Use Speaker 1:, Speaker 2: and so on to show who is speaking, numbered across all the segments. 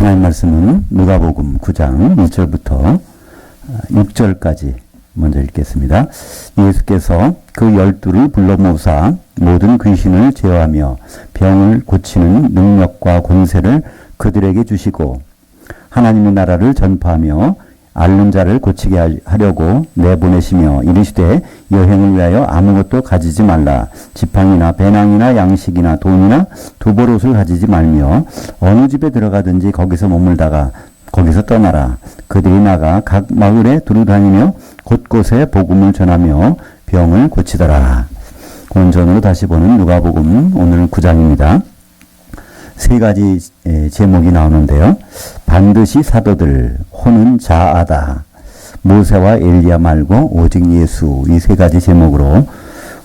Speaker 1: 하나님 말씀은 누가복음 9장 1절부터 6절까지 먼저 읽겠습니다. 예수께서 그 12를 불러 모으사 모든 귀신을 제어하며 병을 고치는 능력과 권세를 그들에게 주시고 하나님의 나라를 전파하며 앓는 자를 고치게 하려고 내보내시며 이르시되 여행을 위하여 아무것도 가지지 말라. 지팡이나 배낭이나 양식이나 돈이나 두벌옷을 가지지 말며 어느 집에 들어가든지 거기서 머물다가 거기서 떠나라. 그들이 나가 각 마을에 두루다니며 곳곳에 복음을 전하며 병을 고치더라. 본전으로 다시 보는 누가복음 오늘은 9장입니다. 세 가지 제목이 나오는데요. 반드시 사도들, 혼은 자아다, 모세와 엘리야 말고 오직 예수, 이 세 가지 제목으로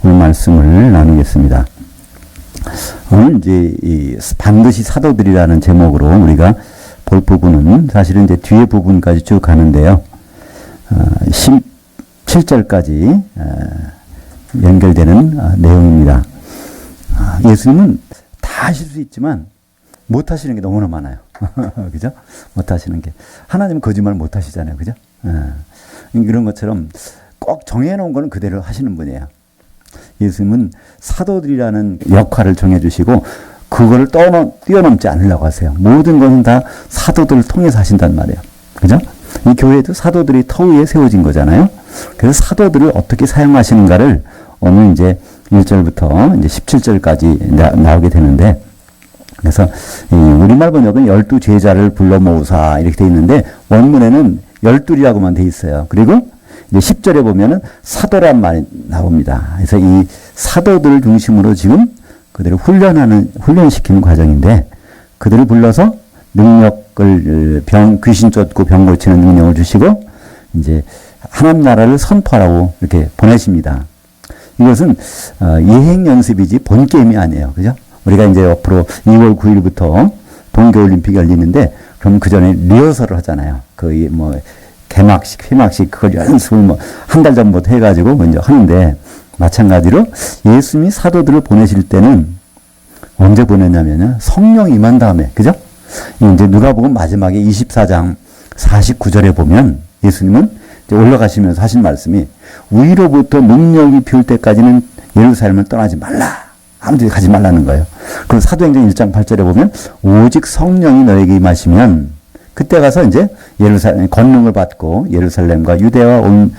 Speaker 1: 오늘 말씀을 나누겠습니다. 오늘 이제 이 반드시 사도들이라는 제목으로 우리가 볼 부분은 사실은 이제 뒤에 부분까지 쭉 가는데요. 17절까지 연결되는 내용입니다. 예수님은 다 하실 수 있지만 못 하시는 게 너무나 많아요. 그죠? 못 하시는 게. 하나님은 거짓말 못 하시잖아요. 그죠? 이런 것처럼 꼭 정해놓은 거는 그대로 하시는 분이에요. 예수님은 사도들이라는 역할을 정해주시고, 그거를 뛰어넘지 않으려고 하세요. 모든 것은 다 사도들을 통해서 하신단 말이에요. 그죠? 이 교회도 사도들이 터 위에 세워진 거잖아요. 그래서 사도들을 어떻게 사용하시는가를 오늘 이제 1절부터 이제 17절까지 나오게 되는데, 그래서 우리말 번역은 12제자를 불러 모으사 이렇게 돼 있는데 원문에는 12이라고만 돼 있어요. 그리고 이제 10절에 보면은 사도란 말이 나옵니다. 그래서 이 사도들을 중심으로 지금 그들을 훈련시키는 과정인데, 그들을 불러서 능력을 귀신 쫓고 병 고치는 능력을 주시고 이제 하나님 나라를 선포하라고 이렇게 보내십니다. 이것은 예행 연습이지 본 게임이 아니에요. 그죠? 우리가 이제 앞으로 2월 9일부터 동계올림픽이 열리는데, 그럼 그 전에 리허설을 하잖아요. 개막식, 회막식, 그걸 연습을 한 달 전부터 해가지고 먼저 하는데, 마찬가지로 예수님이 사도들을 보내실 때는 언제 보냈냐면요. 성령이 임한 다음에, 그죠? 이제 누가복음 마지막에 24장 49절에 보면 예수님은 이제 올라가시면서 하신 말씀이 위로부터 능력이 비올 때까지는 예루살렘을 떠나지 말라. 아무도 가지 말라는 거예요. 그리고 사도행전 1장 8절에 보면 오직 성령이 너에게 임하시면 그때 가서 이제 예루살렘 권능을 받고 예루살렘과 유대와 온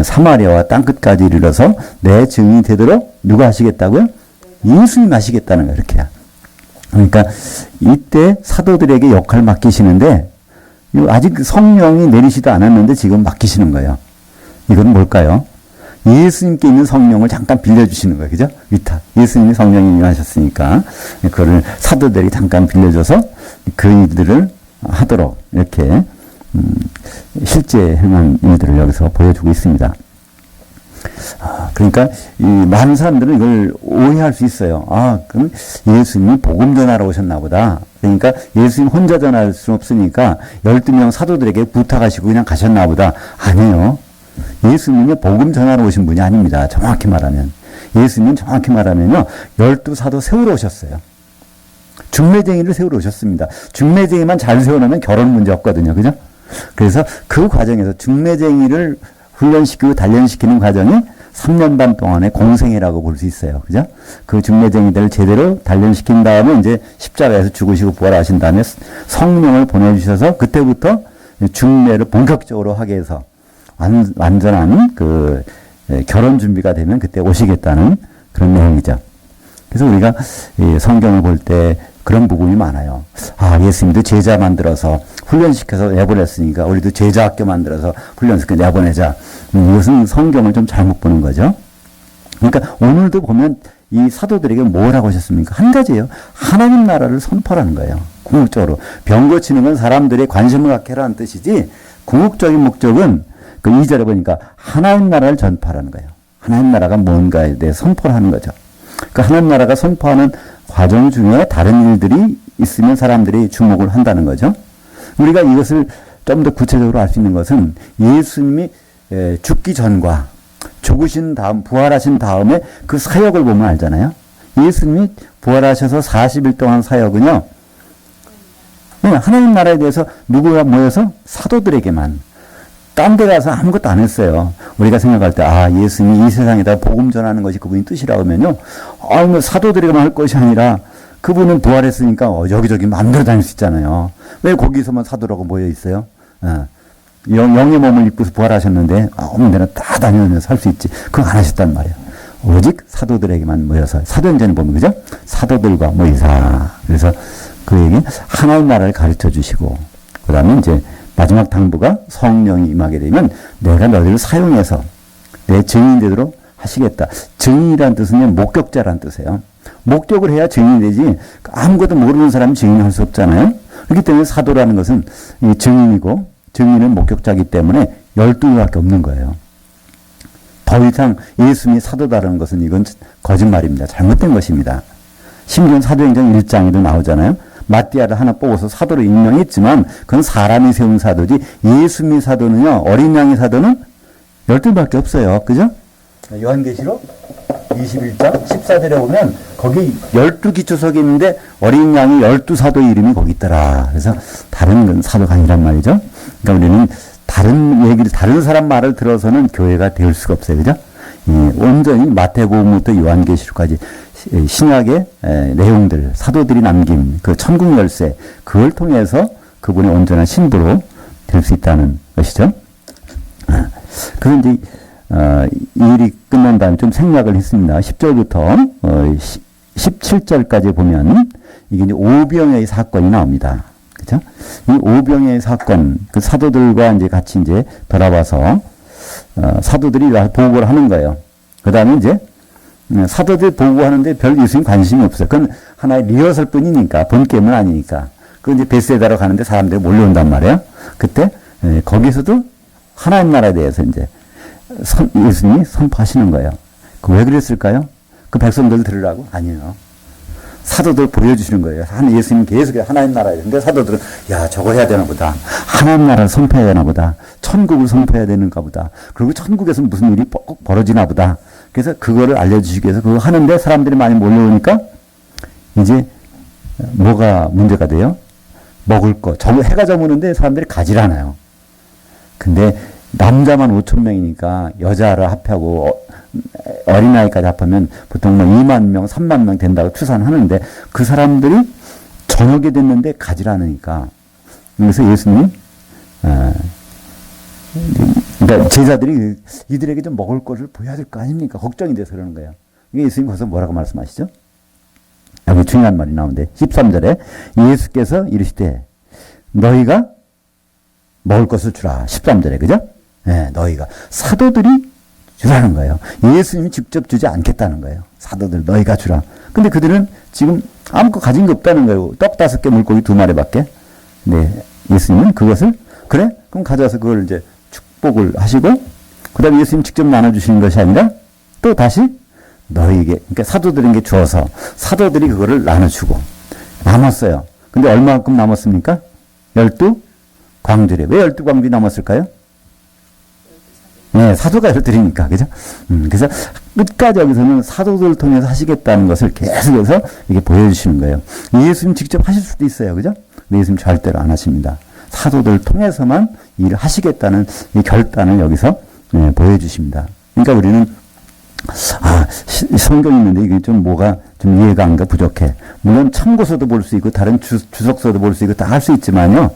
Speaker 1: 사마리아와 땅끝까지 이르러서 내 증인이 되도록 누가 하시겠다고요? 예수님이 하시겠다는 거예요. 이렇게요. 그러니까 이때 사도들에게 역할 맡기시는데 아직 성령이 내리지도 않았는데 지금 맡기시는 거예요. 이건 뭘까요? 예수님께 있는 성령을 잠깐 빌려주시는 거예요. 그죠? 위탁. 예수님이 성령이 임하셨으니까 그거를 사도들이 잠깐 빌려줘서 그 일들을 하도록 이렇게 실제 행한 일들을 여기서 보여주고 있습니다. 그러니까 이 많은 사람들은 이걸 오해할 수 있어요. 그럼 예수님이 복음 전하러 오셨나 보다. 그러니까 예수님 혼자 전할 수 없으니까 12명 사도들에게 부탁하시고 그냥 가셨나 보다. 아니에요. 예수님이 복음 전하러 오신 분이 아닙니다. 정확히 말하면. 예수님은 정확히 말하면요. 12사도 세우러 오셨어요. 중매쟁이를 세우러 오셨습니다. 중매쟁이만 잘 세워놓으면 결혼 문제 없거든요. 그죠? 그래서 그 과정에서 중매쟁이를 훈련시키고 단련시키는 과정이 3년 반 동안의 공생이라고 볼 수 있어요. 그죠? 그 중매쟁이들을 제대로 단련시킨 다음에 이제 십자가에서 죽으시고 부활하신 다음에 성령을 보내주셔서 그때부터 중매를 본격적으로 하게 해서 완전한 그 결혼 준비가 되면 그때 오시겠다는 그런 내용이죠. 그래서 우리가 성경을 볼 때 그런 부분이 많아요. 예수님도 제자 만들어서 훈련시켜서 내보냈으니까 우리도 제자 학교 만들어서 훈련시켜 내보내자. 이것은 성경을 좀 잘못 보는 거죠. 그러니까 오늘도 보면 이 사도들에게 뭐라고 하셨습니까? 한 가지예요. 하나님 나라를 선포하는 거예요. 궁극적으로. 병 고치는 건 사람들의 관심을 갖게 하라는 뜻이지, 궁극적인 목적은 그 2절에 보니까 하나님 나라를 전파하는 거예요. 하나님 나라가 뭔가에 대해 선포를 하는 거죠. 그 하나님 나라가 선포하는 과정 중에 다른 일들이 있으면 사람들이 주목을 한다는 거죠. 우리가 이것을 좀 더 구체적으로 알 수 있는 것은 예수님이 죽기 전과 죽으신 다음, 부활하신 다음에 그 사역을 보면 알잖아요. 예수님이 부활하셔서 40일 동안 사역은요, 하나님 나라에 대해서 누구가 모여서 사도들에게만, 딴 데 가서 아무것도 안 했어요. 우리가 생각할 때, 예수님이 이 세상에다 복음 전하는 것이 그분이 뜻이라고 하면요. 뭐 사도들에게만 할 것이 아니라 그분은 부활했으니까 여기저기 마음대로 다닐 수 있잖아요. 왜 거기서만 사도라고 모여 있어요? 영의 몸을 입고서 부활하셨는데, 아무 데나 다 다니면서 살 수 있지. 그거 안 하셨단 말이에요. 오직 사도들에게만 모여서, 사도행전에 보면, 그죠? 사도들과 모이사. 그래서 그에게 하나님 나라를 가르쳐 주시고, 그 다음에 이제 마지막 당부가 성령이 임하게 되면 내가 너희를 사용해서 내 증인이 되도록 하시겠다. 증인이라는 뜻은 목격자라는 뜻이에요. 목격을 해야 증인이 되지, 아무것도 모르는 사람이 증인할 수 없잖아요. 그렇기 때문에 사도라는 것은 증인이고, 증인은 목격자이기 때문에 12명밖에 없는 거예요. 더 이상 예수님이 사도다라는 것은 이건 거짓말입니다. 잘못된 것입니다. 심지어 사도행전 1장에도 나오잖아요. 마띠아를 하나 뽑아서 사도로 임명했지만 그건 사람이 세운 사도지, 예수님의 사도는요, 어린 양의 사도는 12밖에 없어요. 그죠? 요한계시록 21장 14절에 보면 거기 12기초석이 있는데 어린 양이 12사도의 이름이 거기 있더라. 그래서 다른 사도가 아니란 말이죠. 그러니까 우리는 다른 얘기를, 다른 사람 말을 들어서는 교회가 될 수가 없어요. 그죠? 온전히 마태복음부터 요한계시록까지 신약의 내용들, 사도들이 남긴 그 천국 열쇠, 그걸 통해서 그분의 온전한 신부로 될 수 있다는 것이죠. 그래서 이제 이 일이 끝난 다음에 좀 생략을 했습니다. 10절부터 17절까지 보면 이게 이제 오병의 사건이 나옵니다. 그죠? 이 오병의 사건, 그 사도들과 이제 같이 이제 돌아와서 사도들이 보고를 하는 거예요. 그 다음에 이제 사도들 보고하는데 별 예수님 관심이 없어요. 그건 하나의 리허설 뿐이니까, 본 게임은 아니니까. 그 이제 베세다로 가는데 사람들이 몰려온단 말이에요. 그때 거기서도 하나님 나라에 대해서 이제 예수님이 선포하시는 거예요. 그 왜 그랬을까요? 그 백성들 들으라고? 아니에요. 사도들 보여주시는 거예요. 예수님 계속 하나님 나라에. 근데 사도들은, 야, 저거 해야 되나 보다. 하나님 나라를 선포해야 되나 보다. 천국을 선포해야 되는가 보다. 그리고 천국에서 무슨 일이 꼭 벌어지나 보다. 그래서 그거를 알려주시기 위해서 그거 하는데 사람들이 많이 몰려오니까 이제 뭐가 문제가 돼요? 먹을 거. 해가 저무는데 사람들이 가지 않아요. 근데 남자만 5,000명이니까 여자를 합하고 어린아이까지 합하면 보통 뭐 2만 명, 3만 명 된다고 추산하는데 그 사람들이 저녁에 됐는데 가지 않으니까. 그래서 예수님, 그러니까 제자들이 이들에게 좀 먹을 것을 보여야 될 거 아닙니까? 걱정이 돼서 그러는 거예요. 이게 예수님 거기서 뭐라고 말씀하시죠? 여기 중요한 말이 나오는데 13절에 예수께서 이르시되 너희가 먹을 것을 주라. 13절에, 그죠? 네, 너희가. 사도들이 주라는 거예요. 예수님이 직접 주지 않겠다는 거예요. 사도들 너희가 주라. 근데 그들은 지금 아무것도 가진 게 없다는 거예요. 떡 5개, 물고기 2마리밖에. 네, 예수님은 그것을, 그래? 그럼 가져와서 그걸 이제 축복을 하시고, 그 다음에 예수님 직접 나눠주시는 것이 아니라 또 다시 너희에게, 그러니까 사도들에게 주어서 사도들이 그거를 나눠주고 남았어요. 근데 얼마만큼 남았습니까? 12광주래. 왜 12광주이 남았을까요? 네, 사도가 12이니까, 그죠? 그래서 끝까지 여기서는 사도들을 통해서 하시겠다는 것을 계속해서 이렇게 보여주시는 거예요. 예수님 직접 하실 수도 있어요, 그죠? 근데 예수님 절대로 안 하십니다. 사도들을 통해서만 일을 하시겠다는 이 결단을 여기서 보여주십니다. 그러니까 우리는 성경이 있는데 이게 좀 뭐가 좀 이해가 안 가, 부족해. 물론 참고서도 볼 수 있고 다른 주석서도 볼 수 있고 다 할 수 있지만요.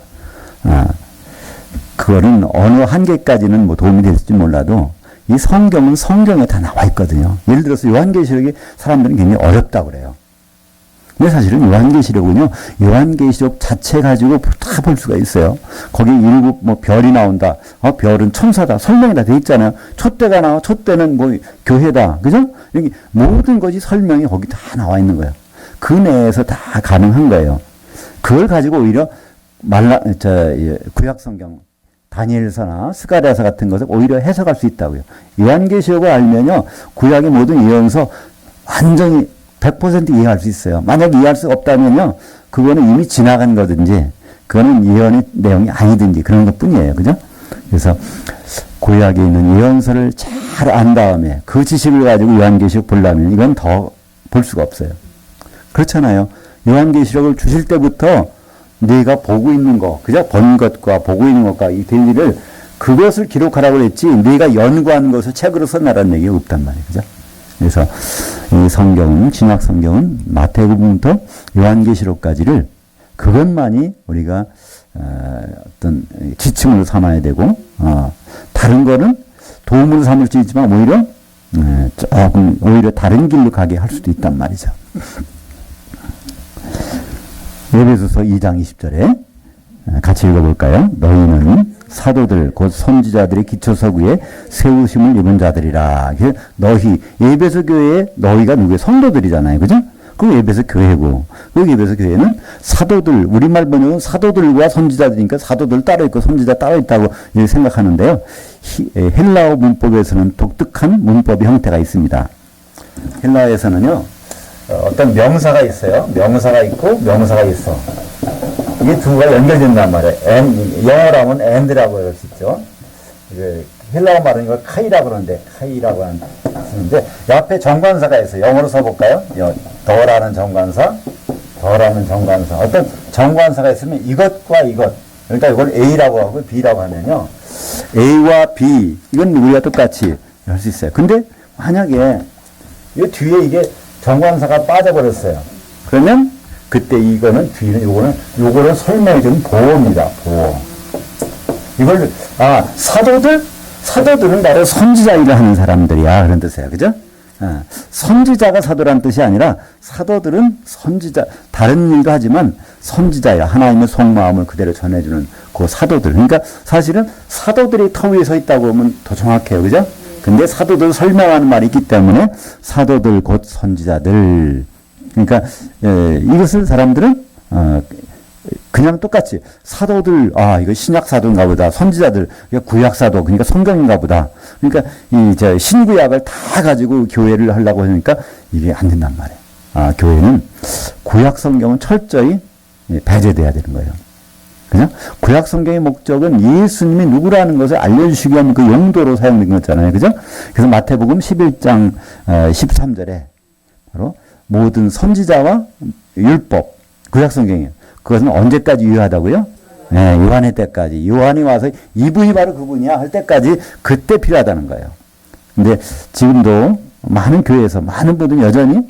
Speaker 1: 그거는 어느 한계까지는 뭐 도움이 될지 몰라도 이 성경은 성경에 다 나와 있거든요. 예를 들어서 요한계시록이 사람들은 굉장히 어렵다고 그래요. 근데 사실은 요한계시록은요, 요한계시록 자체 가지고 다 볼 수가 있어요. 거기 일곱 뭐 별이 나온다. 별은 천사다. 설명이 다 돼 있잖아요. 촛대가 나와. 촛대는 뭐 교회다. 그죠? 여기 모든 것이 설명이 거기 다 나와 있는 거예요. 그 내에서 다 가능한 거예요. 그걸 가지고 오히려 구약 성경, 다니엘서나 스가랴서 같은 것을 오히려 해석할 수 있다고요. 요한계시록을 알면요, 구약의 모든 예언서 완전히 100% 이해할 수 있어요. 만약 이해할 수 없다면요, 그거는 이미 지나간 거든지, 그거는 예언의 내용이 아니든지 그런 것 뿐이에요. 그죠? 그래서 구약에 있는 예언서를 잘 안 다음에 그 지식을 가지고 요한계시록 보려면 이건 더 볼 수가 없어요. 그렇잖아요. 요한계시록을 주실 때부터 네가 보고 있는 거, 그죠? 본 것과 보고 있는 것과 이 될 일을 그것을 기록하라고 그랬지, 네가 연구하는 것을 책으로 써놔라는 얘기가 없단 말이에요. 그죠? 그래서 이 성경은, 신약 성경은 마태복음부터 요한계시록까지를 그것만이 우리가 어떤 지침으로 삼아야 되고, 다른 거는 도움으로 삼을 수 있지만 오히려 조금 오히려 다른 길로 가게 할 수도 있단 말이죠. 에베소서 2장 20절에 같이 읽어볼까요? 너희는 사도들 곧 선지자들의 기초서구에 세우심을 입은 자들이라. 너희, 에베소 교회에 너희가 누구예요? 성도들이잖아요. 그죠? 그럼 에베소 교회고, 그 에베소 교회는 사도들, 우리말 번역은 사도들과 선지자들이니까 사도들 따로 있고 선지자 따로 있다고 생각하는데요. 헬라어 문법에서는 독특한 문법의 형태가 있습니다. 헬라어에서는요, 어떤 명사가 있어요. 명사가 있고 명사가 있어. 이게 두 개가 연결된단 말이에요. 영어로 하면 and라고 할 수 있죠. 헬라어 말은 이걸 카이라고 그러는데, 카이라고 하는데, 옆에 정관사가 있어요. 영어로 써볼까요? 더라는 정관사, 더라는 정관사. 어떤 정관사가 있으면 이것과 이것. 그러니까 이걸 A라고 하고 B라고 하면요. A와 B, 이건 우리가 똑같이 할 수 있어요. 근데 만약에 이 뒤에 이게 정관사가 빠져버렸어요. 그러면 그때 이거는 뒤는 요거는 설명해주는 보호입니다. 보호. 이걸 사도들은 바로 선지자 일을 하는 사람들이야 그런 뜻이에요. 그죠? 선지자가 사도란 뜻이 아니라 사도들은 선지자 다른 일도 하지만 선지자야. 하나님의 속마음을 그대로 전해주는 그 사도들. 그러니까 사실은 사도들이 터 위에 서 있다고 하면 더 정확해요. 그죠? 근데 사도들 설명하는 말이 있기 때문에 사도들 곧 선지자들. 그러니까 이것을 사람들은 그냥 똑같이 사도들 이거 신약 사도인가 보다. 선지자들 구약 사도 그러니까 성경인가 보다. 그러니까 이 신구약을 다 가지고 교회를 하려고 하니까 이게 안 된단 말이에요. 교회는 구약 성경은 철저히 배제돼야 되는 거예요. 그죠? 구약 성경의 목적은 예수님이 누구라는 것을 알려주시기 위한 그 용도로 사용된 거잖아요. 그죠? 그래서 마태복음 11장 13절에 바로 모든 선지자와 율법, 구약 성경이에요. 그것은 언제까지 유효하다고요? 네, 요한의 때까지. 요한이 와서 이분이 바로 그분이야 할 때까지 그때 필요하다는 거예요. 근데 지금도 많은 교회에서 많은 분들이 여전히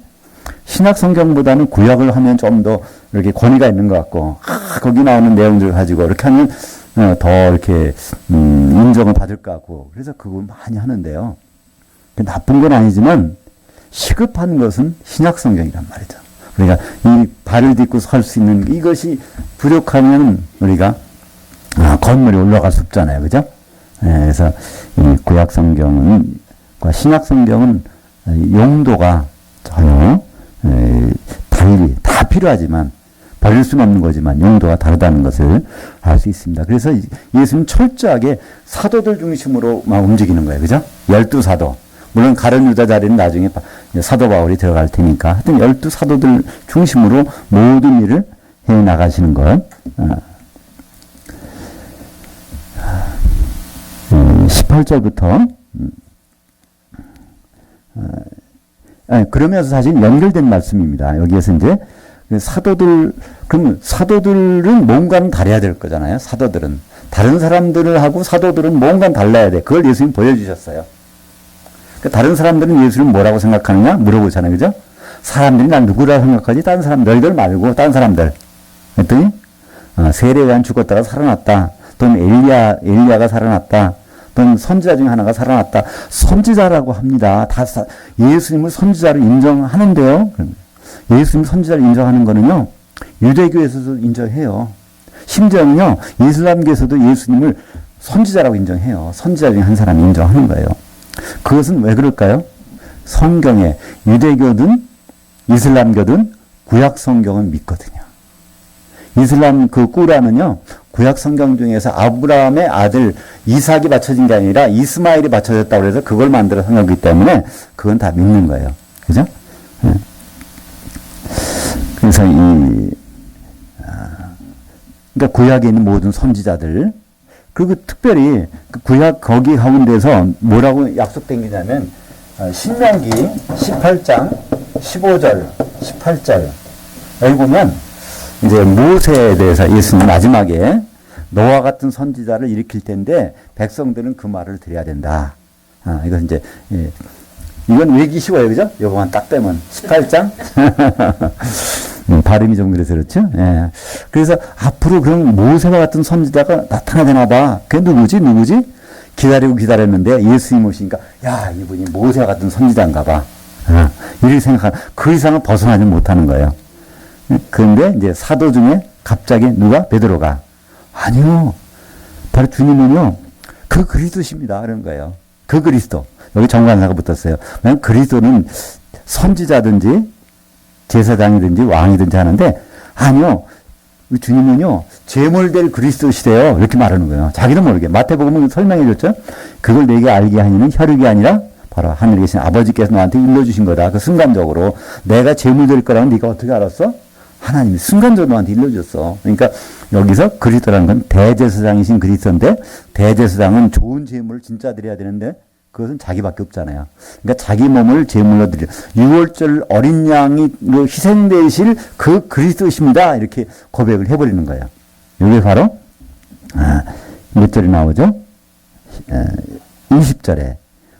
Speaker 1: 신약 성경보다는 구약을 하면 좀 더 이렇게 권위가 있는 것 같고, 거기 나오는 내용들을 가지고 이렇게 하면 더 이렇게 인정을 받을 것 같고, 그래서 그걸 많이 하는데요. 나쁜 건 아니지만 시급한 것은 신약 성경이란 말이죠. 우리가 이 발을 딛고 설 수 있는 이것이 부족하면 우리가 건물이 올라갈 수 없잖아요. 그죠? 그래서 이 구약 성경과 신약 성경은 용도가 전혀 달리 다 필요하지만 버릴 수는 없는 거지만 용도가 다르다는 것을 알 수 있습니다. 그래서 예수는 철저하게 사도들 중심으로 막 움직이는 거예요. 그죠? 12사도. 물론 가룟 유다 자리는 나중에 사도 바울이 들어갈 테니까 하여튼 12사도들 중심으로 모든 일을 해 나가시는 것. 18절부터 그러면서 사실 연결된 말씀입니다. 여기에서 이제 그럼 사도들은 뭔가는 달아야 될 거잖아요. 사도들은 다른 사람들을 하고 사도들은 뭔가는 달라야 돼. 그걸 예수님 보여주셨어요. 다른 사람들은 예수를 뭐라고 생각하느냐 물어보잖아요. 그죠? 사람들이 난 누구라고 생각하지? 다른 사람, 너희들 말고 다른 사람들. 그랬더니 세례요한 죽었다가 살아났다. 또는 엘리야가 살아났다. 또는 선지자 중에 하나가 살아났다. 선지자라고 합니다. 예수님을 선지자로 인정하는데요. 예수님 선지자를 인정하는 거는요. 유대교에서도 인정해요. 심지어는요. 이슬람교에서도 예수님을 선지자라고 인정해요. 선지자 중에 한 사람이 인정하는 거예요. 그것은 왜 그럴까요? 성경에 유대교든 이슬람교든 구약 성경은 믿거든요. 이슬람 그 꾸란은요. 구약 성경 중에서 아브라함의 아들 이삭이 바쳐진 게 아니라 이스마엘이 바쳐졌다고 해서 그걸 만들어 성경이기 때문에 그건 다 믿는 거예요. 그죠? 그래서 그러니까 구약에 있는 모든 선지자들 그리고 특별히 그 구약 거기 가운데서 뭐라고 약속된 게냐면 신명기 18장 15절 18절 여기 보면 이제 모세에 대해서 예수님 마지막에 너와 같은 선지자를 일으킬 텐데 백성들은 그 말을 들어야 된다. 이건 이제, 예. 이건 외기 쉬워요. 그죠? 요거만 딱 빼면. 18장? 발음이 좀 그래서 그렇죠? 예. 그래서 앞으로 그런 모세와 같은 선지자가 나타나되나 봐. 그게 누구지? 기다리고 기다렸는데 예수님 오시니까, 야, 이분이 모세와 같은 선지자인가 봐. 이렇게 생각하는, 그 이상은 벗어나지 못하는 거예요. 그런데 이제 사도 중에 갑자기 누가? 베드로가. 아니요. 바로 주님은요, 그 그리스도십니다. 그런 거예요. 그 그리스도. 여기 정관사가 붙었어요. 왜냐면 그리스도는 선지자든지 제사장이든지 왕이든지 하는데, 아니요. 주님은요, 제물될 그리스도시래요. 이렇게 말하는 거예요. 자기도 모르게. 마태복음은 설명해 줬죠. 그걸 내게 알게 하니는 혈육이 아니라 바로 하늘에 계신 아버지께서 너한테 일러주신 거다. 그 순간적으로. 내가 제물될 거라는 네가 어떻게 알았어? 하나님이 순간적으로 너한테 일러줬어. 그러니까 여기서 그리스도라는 건 대제사장이신 그리스도인데, 대제사장은 좋은 제물을 진짜 드려야 되는데 그것은 자기밖에 없잖아요. 그러니까 자기 몸을 제물로 드려. 6월절 어린 양이 희생되실 그 그리스도십니다. 이렇게 고백을 해버리는 거예요. 이게 바로 몇 절이 나오죠? 20절에.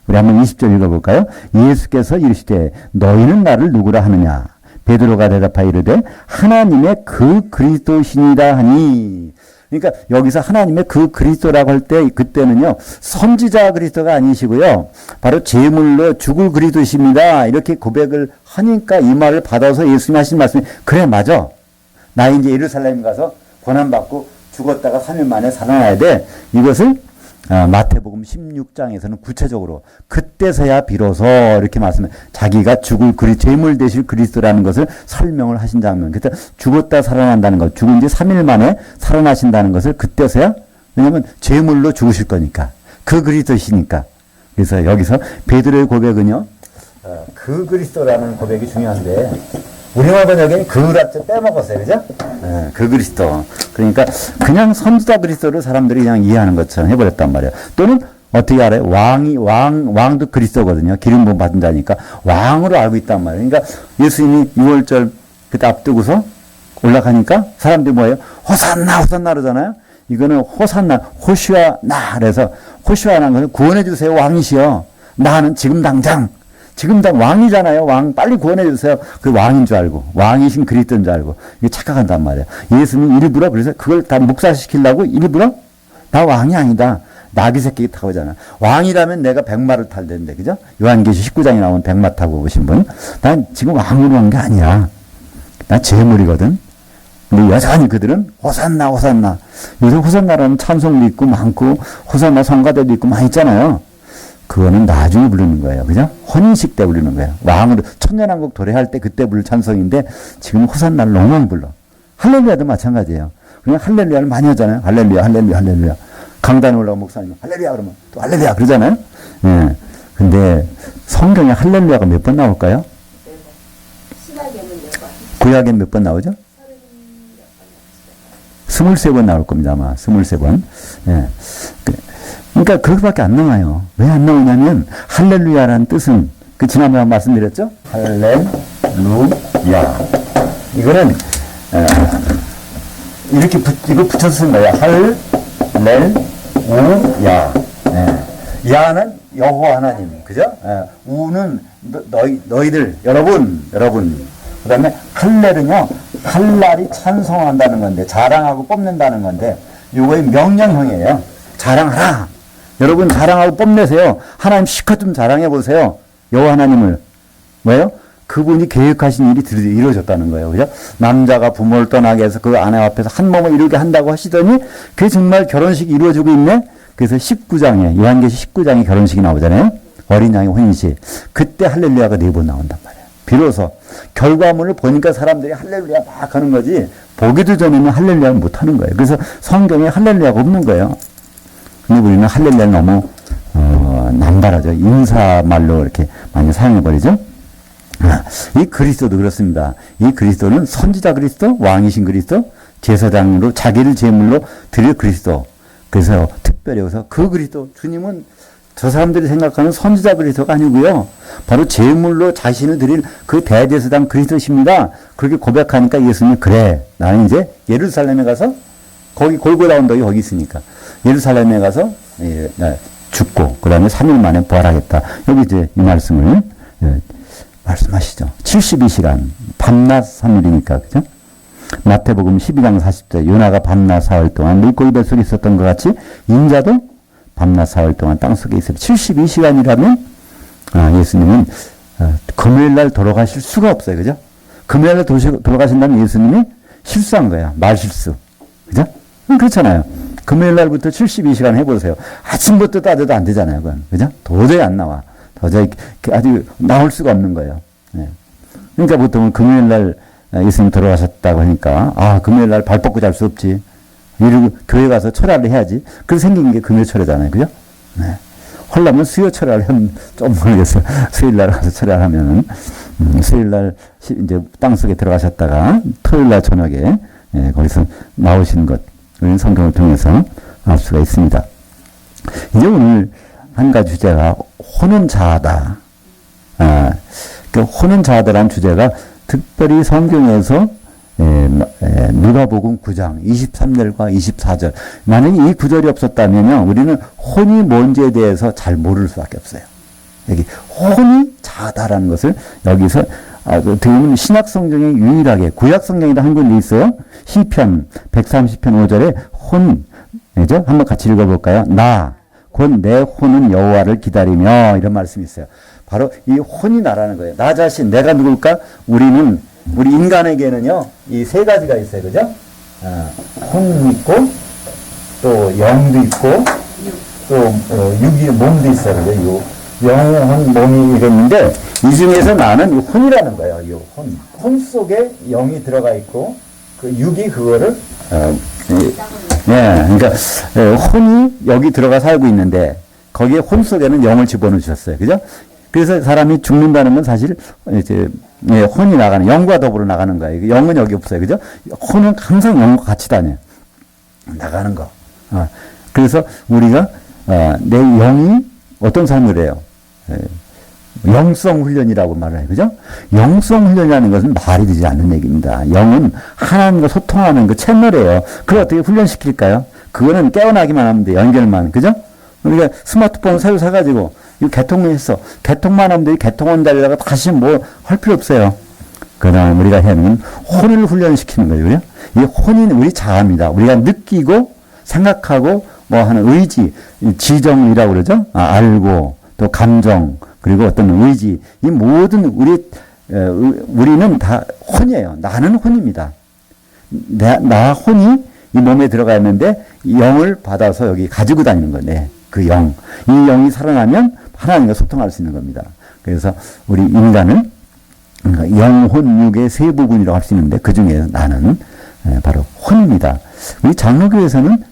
Speaker 1: 우리 한번 20절 읽어볼까요? 예수께서 이르시되 너희는 나를 누구라 하느냐? 베드로가 대답하여 이르되 하나님의 그 그리스도시니라 하니. 그러니까 여기서 하나님의 그 그리스도라고 할 때 그때는요, 선지자 그리스도가 아니시고요, 바로 제물로 죽을 그리스도십니다. 이렇게 고백을 하니까 이 말을 받아서 예수님이 하신 말씀이, 그래 맞아. 나 이제 예루살렘 가서 고난받고 죽었다가 3일 만에 살아나야 돼. 이것을 마태복음 16장에서는 구체적으로 그때서야 비로소 이렇게 말씀해, 자기가 죽을 제물 되실 그리스도라는 것을 설명을 하신 장면. 그때 죽었다 살아난다는 것, 죽은 지 3일 만에 살아나신다는 것을 그때서야, 왜냐하면 제물로 죽으실 거니까, 그 그리스도시니까. 그래서 여기서 베드로의 고백은요, 그 그리스도라는 고백이 중요한데 우리말 번역에는 그라 빼먹었어요. 그죠? 그 그리스도. 그러니까 그냥 선지자 그리스도를 사람들이 그냥 이해하는 것처럼 해버렸단 말이에요. 또는 어떻게 알아요? 왕도 그리스도거든요. 기름 부음 받은 자니까 왕으로 알고 있단 말이에요. 그러니까 예수님이 6월절 그때 앞두고서 올라가니까 사람들이 뭐예요? 호산나 호산나 그러잖아요. 이거는 호산나 호시아나. 그래서 호시아나는 것은 구원해주세요 왕이시여. 나는 지금 당장 왕이잖아요. 왕 빨리 구원해주세요. 그 왕인 줄 알고, 왕이신 그리스도인 줄 알고, 이게 착각한단 말이에요. 예수는 일부러, 그래서 그걸 다 묵살시키려고 일부러, 나 왕이 아니다. 나귀 새끼 타고 오잖아. 왕이라면 내가 백마를 탈 텐데, 그죠? 요한계시 19장에 나온 백마 타고 오신 분. 난 지금 왕으로 한 게 아니야. 난 재물이거든. 근데 여전히 그들은 호산나, 호산나. 요새 호산나라는 찬송도 있고 많고, 호산나 성가대도 있고 많이 있잖아요. 그거는 나중에 부르는 거예요. 그죠? 혼인식 때 부르는 거예요. 왕으로, 천년왕국 도래할 때 그때 부를 찬송인데, 지금 호산나를 너무 많이 불러. 할렐루야도 마찬가지예요. 그냥 할렐루야를 많이 하잖아요. 할렐루야, 할렐루야, 할렐루야. 강단에 올라가 목사님, 할렐루야 그러면 또 할렐루야 그러잖아요. 예. 근데 성경에 할렐루야가 몇 번 나올까요? 구약엔 몇 번 나오죠? 23번 나올 겁니다, 아마. 23번. 예. 그러니까 그렇게밖에 안 나와요. 왜 안 나오냐면 할렐루야라는 뜻은 그 지난번에 말씀드렸죠? 할렐루야. 이거는 이렇게 이거 붙여서 쓴 거야. 할렐루야. 야는 여호와 하나님, 그죠? 우는 너희들, 여러분. 그다음에 할렐은요, 할랄이 찬송한다는 건데, 자랑하고 뽐낸다는 건데, 이거의 명령형이에요. 자랑하라. 여러분 자랑하고 뽐내세요. 하나님 실컷 좀 자랑해 보세요. 여호와 하나님을. 왜요? 그분이 계획하신 일이 이루어졌다는 거예요. 그죠? 남자가 부모를 떠나게 해서 그 아내 앞에서 한 몸을 이루게 한다고 하시더니 그게 정말 결혼식이 이루어지고 있네. 그래서 19장에 요한계시 19장에 결혼식이 나오잖아요. 어린 양의 혼인식. 그때 할렐루야가 4번 나온단 말이에요. 비로소 결과물을 보니까 사람들이 할렐루야 막 하는 거지, 보기도 전에는 할렐루야를 못 하는 거예요. 그래서 성경에 할렐루야가 없는 거예요. 근데 우리는 할렐루야를 너무 남발하죠. 인사말로 이렇게 많이 사용해버리죠. 이 그리스도도 그렇습니다. 이 그리스도는 선지자 그리스도, 왕이신 그리스도, 제사장으로 자기를 제물로 드릴 그리스도. 그래서 특별히 여기서 그 그리스도, 주님은 저 사람들이 생각하는 선지자 그리스도가 아니고요. 바로 제물로 자신을 드린 그 대제사장 그리스도십니다. 그렇게 고백하니까 예수님이 그래. 나는 이제 예루살렘에 가서 거기 골고다 언덕이 거기 있으니까 예루살렘에 가서 죽고 그 다음에 3일 만에 부활하겠다. 여기 이제 이 말씀을 말씀하시죠. 72시간 밤낮 3일이니까 그죠? 마태복음 12장 40절 요나가 밤낮 4일 동안 물고기 뱃속에 있었던 것 같이 인자도 밤낮 4일 동안 땅속에 있어요. 72시간이라면 예수님은 금요일날 돌아가실 수가 없어요. 그죠? 금요일날 돌아가신다면 예수님이 실수한 거야. 말실수. 그죠? 그렇잖아요. 금요일날부터 72시간 해보세요. 아침부터 따져도 안 되잖아요. 그건. 그죠? 도저히 안 나와. 도저히 아주 나올 수가 없는 거예요. 네. 그러니까 보통은 금요일날 예수님 돌아가셨다고 하니까 금요일날 발 뻗고 잘 수 없지. 이러고 교회 가서 철야를 해야지. 그래서 생긴 게 금요 철야잖아요. 그죠? 네. 헐라면 수요 철야를 하면 좀 모르겠어요. 수요일날 가서 철야를 하면은, 수요일날 이제 땅속에 들어가셨다가 토요일날 저녁에, 거기서 나오시는 것, 우리는 성경을 통해서 알 수가 있습니다. 이제 오늘 한 가지 주제가 혼은자하다. 그 혼은자하다라는 주제가 특별히 성경에서 누가복음 9장 23절과 24절. 만약에 이 구절이 없었다면요, 우리는 혼이 뭔지에 대해서 잘 모를 수밖에 없어요. 여기 혼이 자다라는 것을 여기서 어떻게 보면 신약 성경에 유일하게 구약 성경에도 한 군데 있어요. 시편 130편 5절에 혼이죠. 한번 같이 읽어볼까요? 곧 내 혼은 여호와를 기다리며 이런 말씀이 있어요. 바로 이 혼이 나라는 거예요. 나 자신, 내가 누굴까? 우리 인간에게는요, 이 세 가지가 있어요. 그죠? 혼이 있고, 또 영도 있고, 또 육이, 몸도 있어요. 그죠? 영혼, 몸이 이랬는데, 이 중에서 나는 이 혼이라는 거예요. 이 혼. 혼 속에 영이 들어가 있고, 그 육이 그거를, 그러니까, 혼이 여기 들어가 살고 있는데, 거기에 혼 속에는 영을 집어넣으셨어요. 그죠? 그래서 사람이 죽는다는 건 사실, 이제, 혼이 나가는, 영과 더불어 나가는 거예요. 영은 여기 없어요. 그죠? 혼은 항상 영과 같이 다녀요. 나가는 거. 그래서 우리가, 내 영이 어떤 삶을 해요? 영성 훈련이라고 말을 해요. 그죠? 영성 훈련이라는 것은 말이 되지 않는 얘기입니다. 영은 하나님과 소통하는 그 채널이에요. 그걸 어떻게 훈련시킬까요? 그거는 깨어나기만 하면 돼. 연결만. 그죠? 우리가 스마트폰 새로 사가지고, 이거 개통을 했어. 개통만 하면 돼. 개통원 자리다가 다시 뭐 할 필요 없어요. 그다음 우리가 해야 하는 건 혼을 훈련시키는 거예요. 그죠? 이 혼이 우리 자아입니다. 우리가 느끼고, 생각하고, 뭐 하는 의지, 지정이라고 그러죠? 알고, 또 감정, 그리고 어떤 의지, 이 모든 우리는 다 혼이에요. 나는 혼입니다. 나 혼이 이 몸에 들어가 있는데 영을 받아서 여기 가지고 다니는 건데 그 영, 이 영이 살아나면 하나님과 소통할 수 있는 겁니다. 그래서 우리 인간은 영혼, 육의 세 부분이라고 할 수 있는데 그 중에 나는 바로 혼입니다. 우리 장로교에서는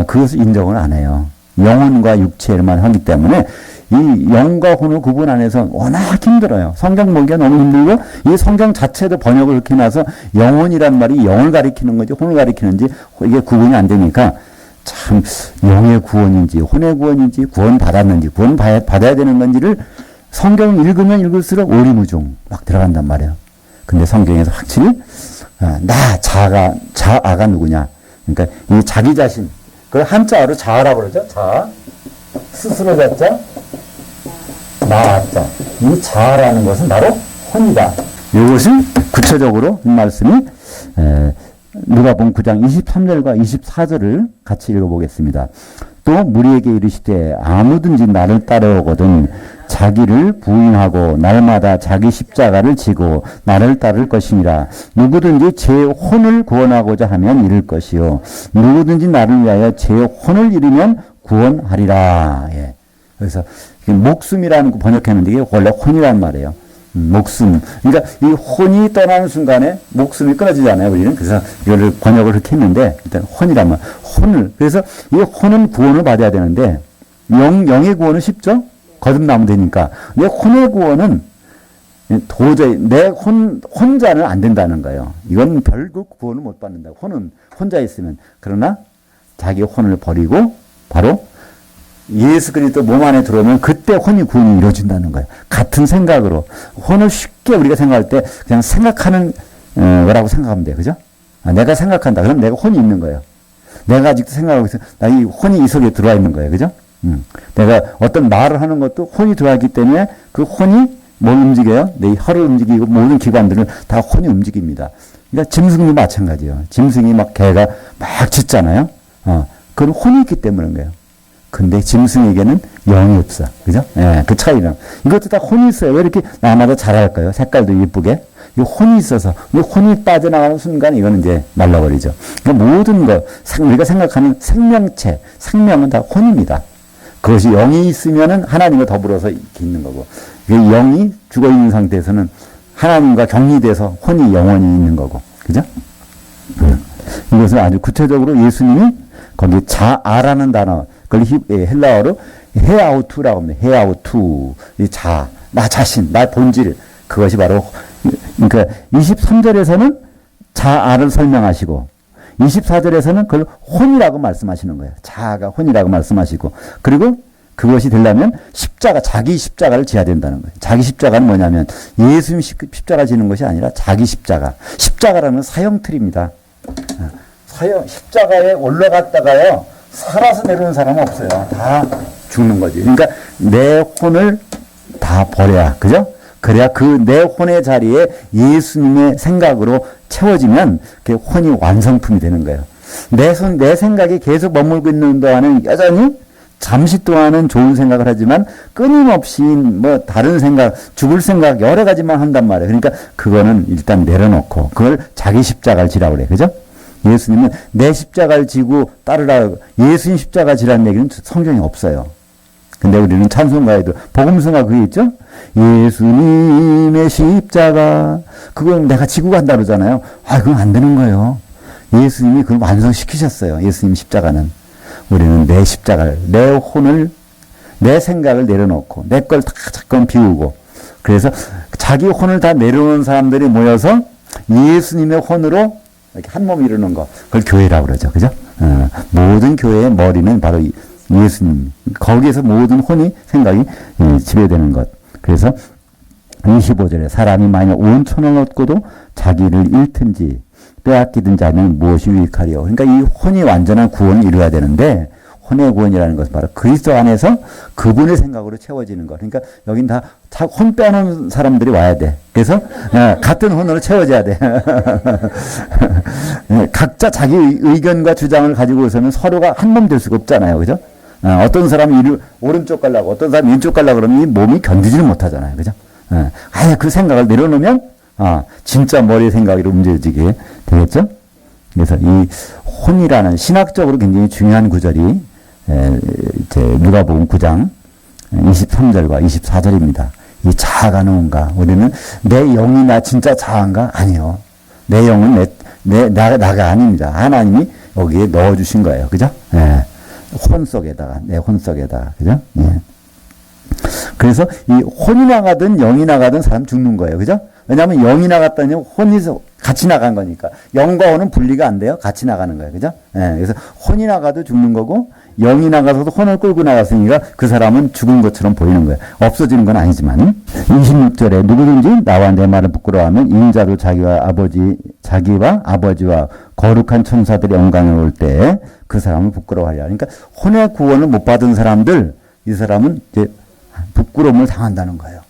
Speaker 1: 그것을 인정을 안 해요. 영혼과 육체만 하기 때문에 이 영과 혼을 구분 안에서 워낙 힘들어요. 성경 보기가 너무 힘들고 이 성경 자체도 번역을 그렇게 해놔서 영혼이란 말이 영을 가리키는 건지 혼을 가리키는지 이게 구분이 안 되니까 참 영의 구원인지 혼의 구원인지 구원 받았는지 구원 받아야 되는 건지를 성경을 읽으면 읽을수록 오리무중 막 들어간단 말이에요. 근데 성경에서 확실히 자아가 누구냐. 그러니까 이 자기 자신 그걸 한자어로 자아라고 그러죠. 자아 스스로 자자 나자 이 자아라는 것은 바로 혼이다. 이것을 구체적으로 이 말씀이 누가복음 9장 23절과 24절을 같이 읽어보겠습니다. 또 무리에게 이르시되 아무든지 나를 따라오거든 자기를 부인하고 날마다 자기 십자가를 지고 나를 따를 것이니라. 누구든지 제 혼을 구원하고자 하면 잃을 것이요 누구든지 나를 위하여 제 혼을 잃으면 구원하리라. 예. 그래서 목숨이라는 거 번역했는데 이게 원래 혼이란 말이에요. 목숨. 그러니까 이 혼이 떠나는 순간에 목숨이 끊어지잖아요. 우리는. 그래서 이거를 번역을 그렇게 했는데 일단 혼이란 말. 혼을. 그래서 이 혼은 구원을 받아야 되는데 영의 구원은 쉽죠? 거듭나면 되니까. 내 혼의 구원은 도저히 내 혼자는 안 된다는 거예요. 이건 결국 구원을 못 받는다. 혼은 혼자 있으면. 그러나 자기 혼을 버리고 바로 예수 그리스도 몸 안에 들어오면 그때 혼이 구원이 이루어진다는 거예요. 같은 생각으로. 혼을 쉽게 우리가 생각할 때 그냥 생각하는 거라고 생각하면 돼요. 그죠? 내가 생각한다. 그럼 내가 혼이 있는 거예요. 내가 아직도 생각하고 있어. 나 이 혼이 이 속에 들어와 있는 거예요. 그죠? 내가 어떤 말을 하는 것도 혼이 들어와 있기 때문에 그 혼이 뭘 움직여요? 내 혀를 움직이고 모든 기관들을 다 혼이 움직입니다. 그러니까 짐승도 마찬가지예요. 짐승이 막 개가 막 짖잖아요. 그건 혼이 있기 때문인 거예요. 근데 짐승에게는 영이 없어. 그죠? 예, 그 차이는. 이것도 다 혼이 있어요. 왜 이렇게 나마다 잘할까요? 색깔도 예쁘게. 이 혼이 있어서. 근데 혼이 빠져나가는 순간 이거는 이제 말라버리죠. 그러니까 모든 것, 우리가 생각하는 생명체, 생명은 다 혼입니다. 그것이 영이 있으면은 하나님과 더불어서 있는 거고. 영이 죽어 있는 상태에서는 하나님과 격리돼서 혼이 영원히 있는 거고. 그죠? 이것을 아주 구체적으로 예수님이 거기 자아라는 단어, 그걸 헬라어로 헤아우투라고 합니다. 헤아우투. 이 자, 나 자신, 나 본질. 그것이 바로, 그러니까 23절에서는 자아를 설명하시고, 24절에서는 그걸 혼이라고 말씀하시는 거예요. 자아가 혼이라고 말씀하시고, 그리고 그것이 되려면 십자가, 자기 십자가를 지어야 된다는 거예요. 자기 십자가는 뭐냐면 예수님 십자가 지는 것이 아니라 자기 십자가. 십자가라는 사형틀입니다. 십자가에 올라갔다가요, 살아서 내려오는 사람은 없어요. 다 죽는 거지. 그러니까 내 혼을 다 버려야, 그죠? 그래야 그 내 혼의 자리에 예수님의 생각으로 채워지면 그 혼이 완성품이 되는 거예요. 내 생각이 계속 머물고 있는 동안은 여전히 잠시 동안은 좋은 생각을 하지만 끊임없이 뭐 다른 생각, 죽을 생각 여러 가지만 한단 말이에요. 그러니까 그거는 일단 내려놓고 그걸 자기 십자가를 지라고 그래. 그죠? 예수님은 내 십자가를 지고 따르라. 예수님 십자가 지라는 얘기는 성경에 없어요. 근데 우리는 찬송가에도 복음성가 그게 있죠? 예수님의 십자가. 그건 내가 지고 간다 그러잖아요. 그건 안 되는 거예요. 예수님이 그걸 완성시키셨어요. 예수님 십자가는. 우리는 내 십자가를, 내 혼을, 내 생각을 내려놓고, 내 걸 다 잠깐 비우고, 그래서 자기 혼을 다 내려놓은 사람들이 모여서 예수님의 혼으로 이렇게 한 몸 이루는 거, 그걸 교회라고 그러죠. 그죠? 모든 교회의 머리는 바로 예수님. 거기에서 모든 혼이, 생각이 지배되는 것. 그래서 25절에 사람이 만약 온 천을 얻고도 자기를 잃든지 빼앗기든 자는 무엇이 유익하리요. 그러니까 이 혼이 완전한 구원을 이루어야 되는데 혼의 구원이라는 것은 바로 그리스도 안에서 그분의 생각으로 채워지는 것. 그러니까 여긴 다 혼 빼놓은 사람들이 와야 돼. 그래서 같은 혼으로 채워져야 돼. 각자 자기 의견과 주장을 가지고서는 서로가 한 몸 될 수가 없잖아요. 그죠? 어떤 사람이 오른쪽 가려고 어떤 사람이 왼쪽 가려고 그러면 이 몸이 견디지를 못하잖아요. 그죠? 아예 그 생각을 내려놓으면 진짜 머리의 생각으로 움직여지게 되겠죠? 그래서 이 혼이라는 신학적으로 굉장히 중요한 구절이 누가복음 9장 23절과 24절입니다. 이 자아가 누군가? 우리는 내 영이 나 진짜 자아인가? 아니요. 내 영은 나가 아닙니다. 하나님이 여기에 넣어주신 거예요. 그죠? 혼 속에다가, 내 혼 속에다가. 그죠? 예. 그래서 이 혼이 나가든 영이 나가든 사람 죽는 거예요. 그죠? 왜냐하면 영이 나갔다니 혼이 같이 나간 거니까. 영과 혼은 분리가 안 돼요. 같이 나가는 거예요. 그죠? 그래서 혼이 나가도 죽는 거고 영이 나가서도 혼을 끌고 나갔으니까 그 사람은 죽은 것처럼 보이는 거예요. 없어지는 건 아니지만 26절에 누구든지 나와 내 말을 부끄러워하면 인자도 자기와 아버지와 거룩한 천사들의 영광에 올 때 그 사람을 부끄러워하리라. 그러니까 혼의 구원을 못 받은 사람들, 이 사람은 이제 부끄러움을 당한다는 거예요.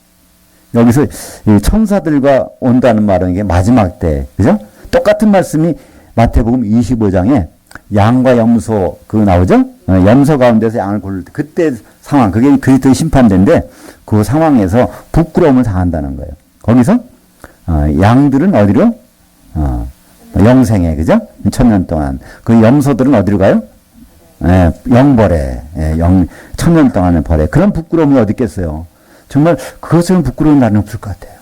Speaker 1: 여기서 이 천사들과 온다는 말은 이게 마지막 때, 그죠? 똑같은 말씀이 마태복음 25장에 양과 염소 그거 나오죠? 염소 가운데서 양을 고를 때 그때 상황, 그게 그리스도의 심판대인데 그 상황에서 부끄러움을 당한다는 거예요. 거기서 양들은 어디로? 영생에, 그죠? 1000년 동안. 그 염소들은 어디로 가요? 영벌에, 1000년 동안의 벌에. 그런 부끄러움이 어디 있겠어요? 정말 그것처럼 부끄러운 날은 없을 것 같아요.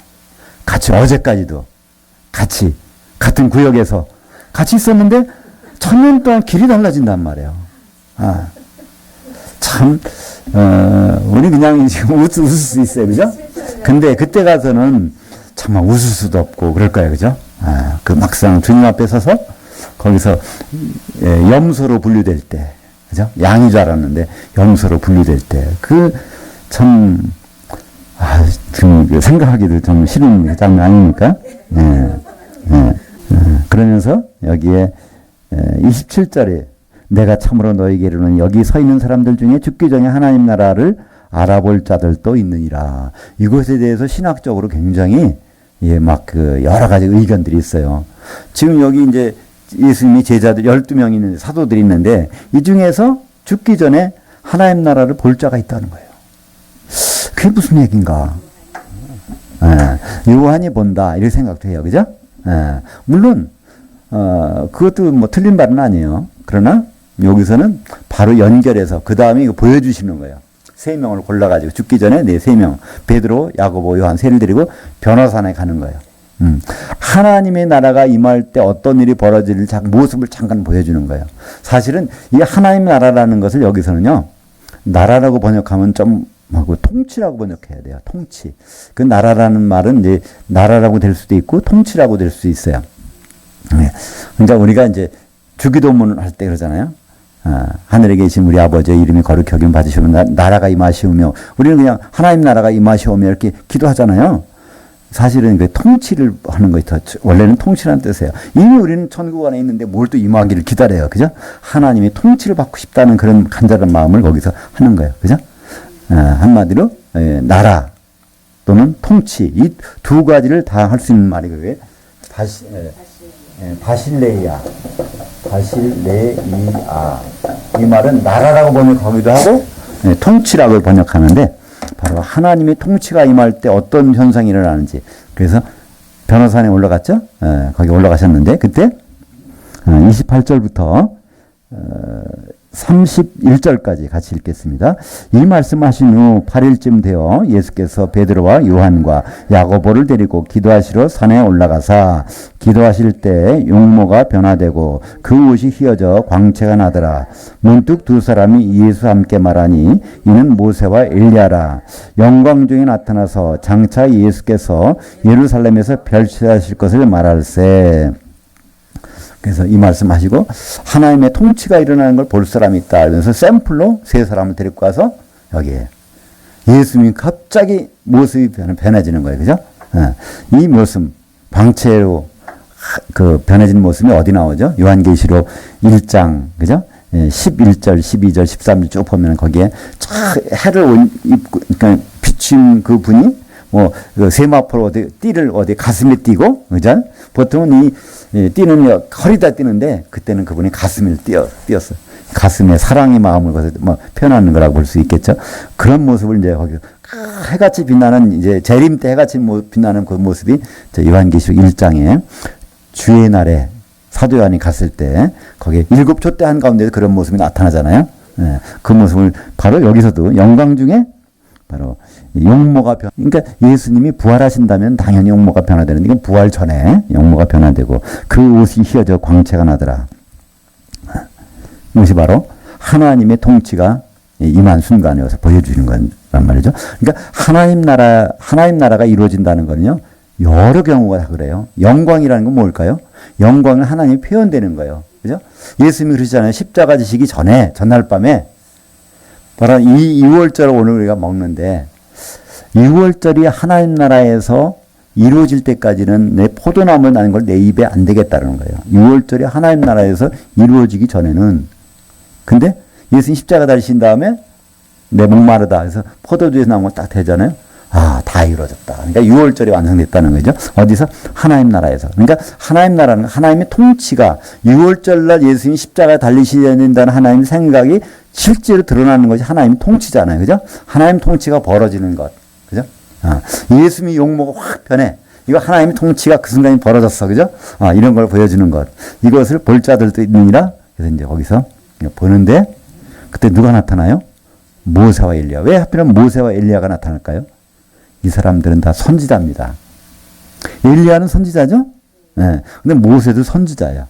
Speaker 1: 같이 어제까지도 같이 같은 구역에서 같이 있었는데 1000년 동안 길이 달라진단 말이에요. 참 우리 그냥 지금 웃을 수 있어요. 그죠? 근데 그때 가서는 정말 웃을 수도 없고 그럴 거예요. 그죠? 그 막상 주님 앞에 서서 거기서 염소로 분류될 때 그죠? 양인 줄 알았는데 염소로 분리될 때 그 참 좀 생각하기도 좀 싫은 장면 아닙니까? 그러면서 여기에 27절에 내가 참으로 너에게 이르는 여기 서 있는 사람들 중에 죽기 전에 하나님 나라를 알아볼 자들도 있느니라. 이것에 대해서 신학적으로 굉장히 막 그 여러 가지 의견들이 있어요. 지금 여기 이제 예수님이 제자들 12명이 있는 사도들이 있는데 이 중에서 죽기 전에 하나님 나라를 볼 자가 있다는 거예요. 그게 무슨 얘기인가? 요한이 본다 이렇게 생각도 해요. 그죠? 물론 그것도 뭐 틀린 말은 아니에요. 그러나 여기서는 바로 연결해서 그 다음에 이거 보여주시는 거예요. 세 명을 골라가지고 죽기 전에 세 명 베드로, 야고보, 요한 세를 데리고 변호사에 가는 거예요. 하나님의 나라가 임할 때 어떤 일이 벌어질 모습을 잠깐 보여주는 거예요. 사실은 이 하나님 나라라는 것을 여기서는요, 나라라고 번역하면 좀 하고 통치라고 번역해야 돼요. 통치. 그 나라라는 말은 이제 나라라고 될 수도 있고 통치라고 될 수 있어요. 그러니까 우리가 이제 주기도문을 할 때 그러잖아요. 하늘에 계신 우리 아버지의 이름이 거룩히 여김 받으시오며 나라가 임하시오며 우리는 그냥 하나님 나라가 임하시오며 이렇게 기도하잖아요. 사실은 그 통치를 하는 거죠. 원래는 통치라는 뜻이에요. 이미 우리는 천국 안에 있는데 뭘 또 임하기를 기다려요. 그죠? 하나님이 통치를 받고 싶다는 그런 간절한 마음을 거기서 하는 거예요. 그죠? 한마디로 나라 또는 통치 이 두 가지를 다 할 수 있는 말이 그게 바실레이아 이 말은 나라라고 번역하기도 하고 통치라고 번역하는데 바로 하나님의 통치가 임할 때 어떤 현상이 일어나는지 그래서 변호사에 올라갔죠. 거기 올라가셨는데 그때 28절부터 31절까지 같이 읽겠습니다. 이 말씀하신 후 8일쯤 되어 예수께서 베드로와 요한과 야고보를 데리고 기도하시러 산에 올라가사 기도하실 때 용모가 변화되고 그 옷이 휘어져 광채가 나더라. 문득 두 사람이 예수와 함께 말하니 이는 모세와 엘리야라. 영광 중에 나타나서 장차 예수께서 예루살렘에서 별세하실 것을 말할세. 그래서 이 말씀하시고 하나님의 통치가 일어나는 걸 볼 사람이 있다. 그래서 샘플로 세 사람을 데리고 가서 여기에 예수님이 갑자기 모습이 변해지는 거예요. 그죠? 이 모습, 광채로 그 변해진 모습이 어디 나오죠? 요한계시록 1장, 그죠? 11절, 12절, 13절 쭉 보면 거기에 해를 그러니까 비춘 그 분이 그 세마포로 띠를 어디 가슴에 띠고, 그죠? 보통은 이 띠는 허리다 띠는데, 그때는 그분이 가슴을 띄었어요. 가슴에 사랑의 마음을 표현하는 거라고 볼 수 있겠죠? 그런 모습을 이제 거기, 해같이 빛나는, 이제 재림 때 해같이 빛나는 그 모습이, 요한계시록 1장에 주의 날에 사도 요한이 갔을 때, 거기에 7촛대 한가운데서 그런 모습이 나타나잖아요? 그 모습을 바로 여기서도 영광 중에 바로 용모가 그러니까 예수님이 부활하신다면 당연히 용모가 변화되는데 이건 부활 전에 용모가 변화되고 그 옷이 휘어져 광채가 나더라. 이것이 바로 하나님의 통치가 임한 순간이어서 보여주는 거란 말이죠. 그러니까 하나님 나라가 이루어진다는 거는요. 여러 경우가 다 그래요. 영광이라는 건 뭘까요? 영광은 하나님이 표현되는 거예요. 그죠? 예수님이 그러시잖아요. 십자가 지시기 전에 전날 밤에 바로 이 6월절 오늘 우리가 먹는데 6월절이 하나님 나라에서 이루어질 때까지는 내 포도나무 나는 걸 내 입에 안 되겠다는 거예요. 6월절이 하나님 나라에서 이루어지기 전에는 근데 예수님 십자가 달리신 다음에 내 목마르다. 그래서 포도주에서 나온 건 딱 되잖아요. 다 이루어졌다. 그러니까 6월절이 완성됐다는 거죠. 어디서? 하나님 나라에서. 그러니까 하나님 나라는 하나님의 통치가 6월절 날 예수님이 십자가 달리셔야 된다는 하나님의 생각이 실제로 드러나는 것이 하나님의 통치잖아요. 그죠? 하나님 통치가 벌어지는 것. 그죠? 예수님이 용모가 확 변해. 이거 하나님의 통치가 그 순간에 벌어졌어. 그죠? 이런 걸 보여주는 것. 이것을 볼 자들도 있느니라. 그래서 이제 거기서 보는데 그때 누가 나타나요? 모세와 엘리야. 왜 하필이면 모세와 엘리야가 나타날까요? 이 사람들은 다 선지자입니다. 엘리야는 선지자죠? 네. 근데 모세도 선지자야.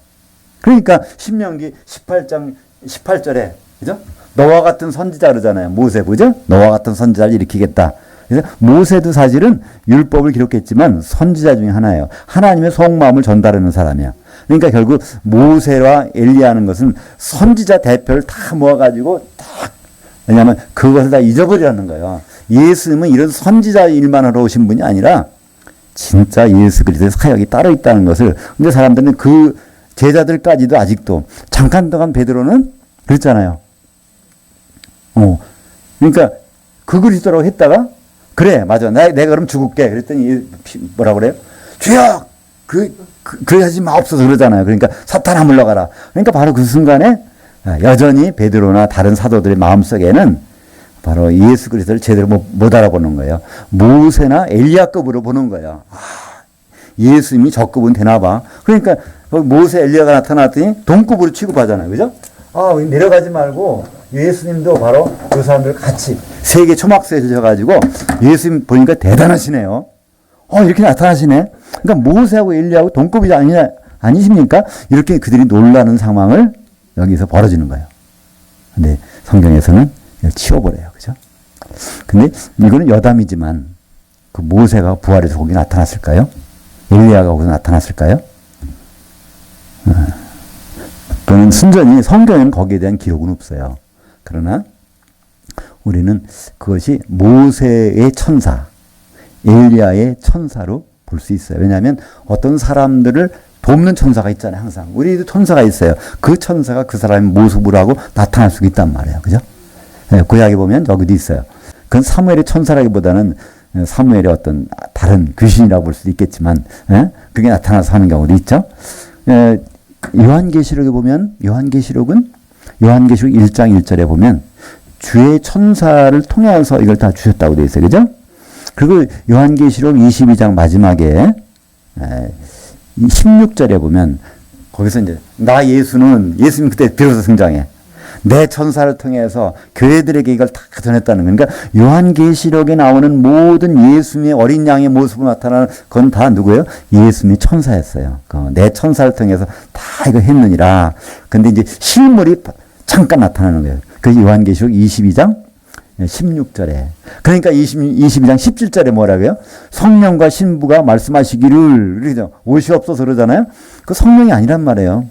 Speaker 1: 그러니까 신명기 18장 18절에 그죠? 너와 같은 선지자 그러잖아요. 모세 보죠? 너와 같은 선지자를 일으키겠다. 그래서 모세도 사실은 율법을 기록했지만 선지자 중에 하나예요. 하나님의 속마음을 전달하는 사람이야. 그러니까 결국 모세와 엘리야하는 것은 선지자 대표를 다 모아가지고 딱, 왜냐하면 그것을 다 잊어버리라는 거예요. 예수님은 이런 선지자 일만 하러 오신 분이 아니라 진짜 예수 그리스도의 사역이 따로 있다는 것을. 근데 사람들은 그 제자들까지도 아직도 잠깐 동안 베드로는 그랬잖아요. 그러니까 그 그리스도라고 했다가 그래 맞아 내가 그럼 죽을게 그랬더니 뭐라 그래요? 주여 그래 하지 마옵소서 그러잖아요. 그러니까 사탄아 물러가라. 그러니까 바로 그 순간에 여전히 베드로나 다른 사도들의 마음속에는 바로 예수 그리스도를 제대로 못 알아보는 거예요. 모세나 엘리야급으로 보는 거예요. 예수님이 저 급은 되나 봐. 그러니까 모세 엘리야가 나타났더니 동급으로 취급하잖아요. 그죠? 내려가지 말고 예수님도 바로 그 사람들 같이 세계 초막서에 져가지고 예수님 보니까 대단하시네요. 이렇게 나타나시네. 그러니까 모세하고 엘리야하고 동급이 아니십니까? 이렇게 그들이 놀라는 상황을 여기서 벌어지는 거예요. 근데 성경에서는 치워버려요. 그죠? 근데 이거는 여담이지만 그 모세가 부활해서 거기 나타났을까요? 엘리야가 거기서 나타났을까요? 그건 순전히 성경에는 거기에 대한 기록은 없어요. 그러나 우리는 그것이 모세의 천사, 엘리야의 천사로 볼 수 있어요. 왜냐하면 어떤 사람들을 돕는 천사가 있잖아요. 항상. 우리도 천사가 있어요. 그 천사가 그 사람의 모습으로 하고 나타날 수 있단 말이에요. 그죠? 구약에 보면 여기도 있어요. 그건 사무엘의 천사라기보다는 사무엘의 어떤 다른 귀신이라고 볼 수도 있겠지만 그게 나타나서 하는 경우도 있죠. 요한계시록에 보면 요한계시록 1장 1절에 보면 주의 천사를 통해서 이걸 다 주셨다고 되어 있어요. 그죠? 그리고 요한계시록 22장 마지막에 16절에 보면 거기서 이제 나 예수님 그때 비로소 등장해. 내 천사를 통해서 교회들에게 이걸 다 전했다는 거예요. 그러니까 요한계시록에 나오는 모든 예수님의 어린 양의 모습으로 나타나는 건 다 누구예요? 예수님이 천사였어요. 내 천사를 통해서 다 이거 했느니라. 근데 이제 실물이 잠깐 나타나는 거예요. 그 요한계시록 22장 16절에. 그러니까 22장 17절에 뭐라고요? 성령과 신부가 말씀하시기를, 그러죠? 오시옵소서 그러잖아요? 그 성령이 아니란 말이에요.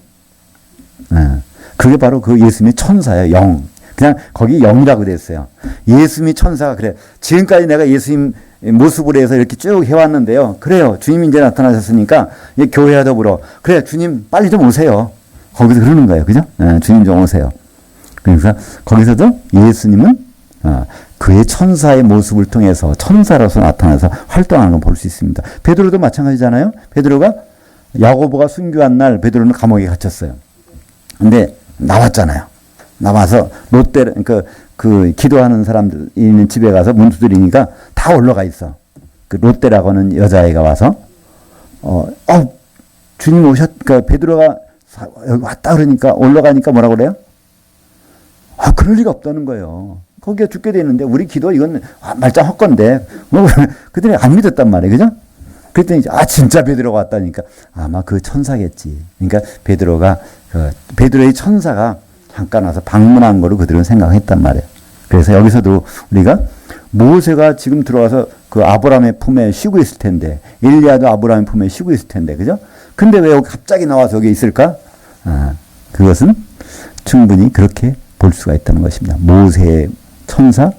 Speaker 1: 그게 바로 그 예수님의 천사예요. 영. 그냥 거기 영이라고 됐어요. 예수님이 천사가 그래. 지금까지 내가 예수님 모습으로 해서 이렇게 쭉 해왔는데요. 그래요. 주님이 이제 나타나셨으니까 교회와 더불어. 그래, 주님 빨리 좀 오세요. 거기서 그러는 거예요. 그죠? 주님 좀 오세요. 그래서 거기서도 예수님은 그의 천사의 모습을 통해서 천사로서 나타나서 활동하는 걸 볼 수 있습니다. 베드로도 마찬가지잖아요. 베드로가 야고보가 순교한 날 베드로는 감옥에 갇혔어요. 근데 나왔잖아요. 나와서 롯데 그 기도하는 사람들 있는 집에 가서 문 두드리니까 다 올라가 있어. 그 롯데라고 하는 여자애가 와서 주님 그러니까 베드로가 여기 왔다 그러니까 올라가니까 뭐라고 그래요? 그럴 리가 없다는 거예요. 거기가 죽게 돼 있는데 우리 기도 이건 말짱 헛건데 그들이 안 믿었단 말이에요. 그죠? 그랬더니 진짜 베드로가 왔다니까 아마 그 천사겠지. 그러니까 베드로의 천사가 잠깐 와서 방문한 거로 그들은 생각했단 말이에요. 그래서 여기서도 우리가 모세가 지금 들어와서 그 아브라함의 품에 쉬고 있을 텐데 엘리야도 아브라함의 품에 쉬고 있을 텐데 그죠? 근데 왜 여기 갑자기 나와서 여기 있을까? 그것은 충분히 그렇게 볼 수가 있다는 것입니다. 모세의 천사,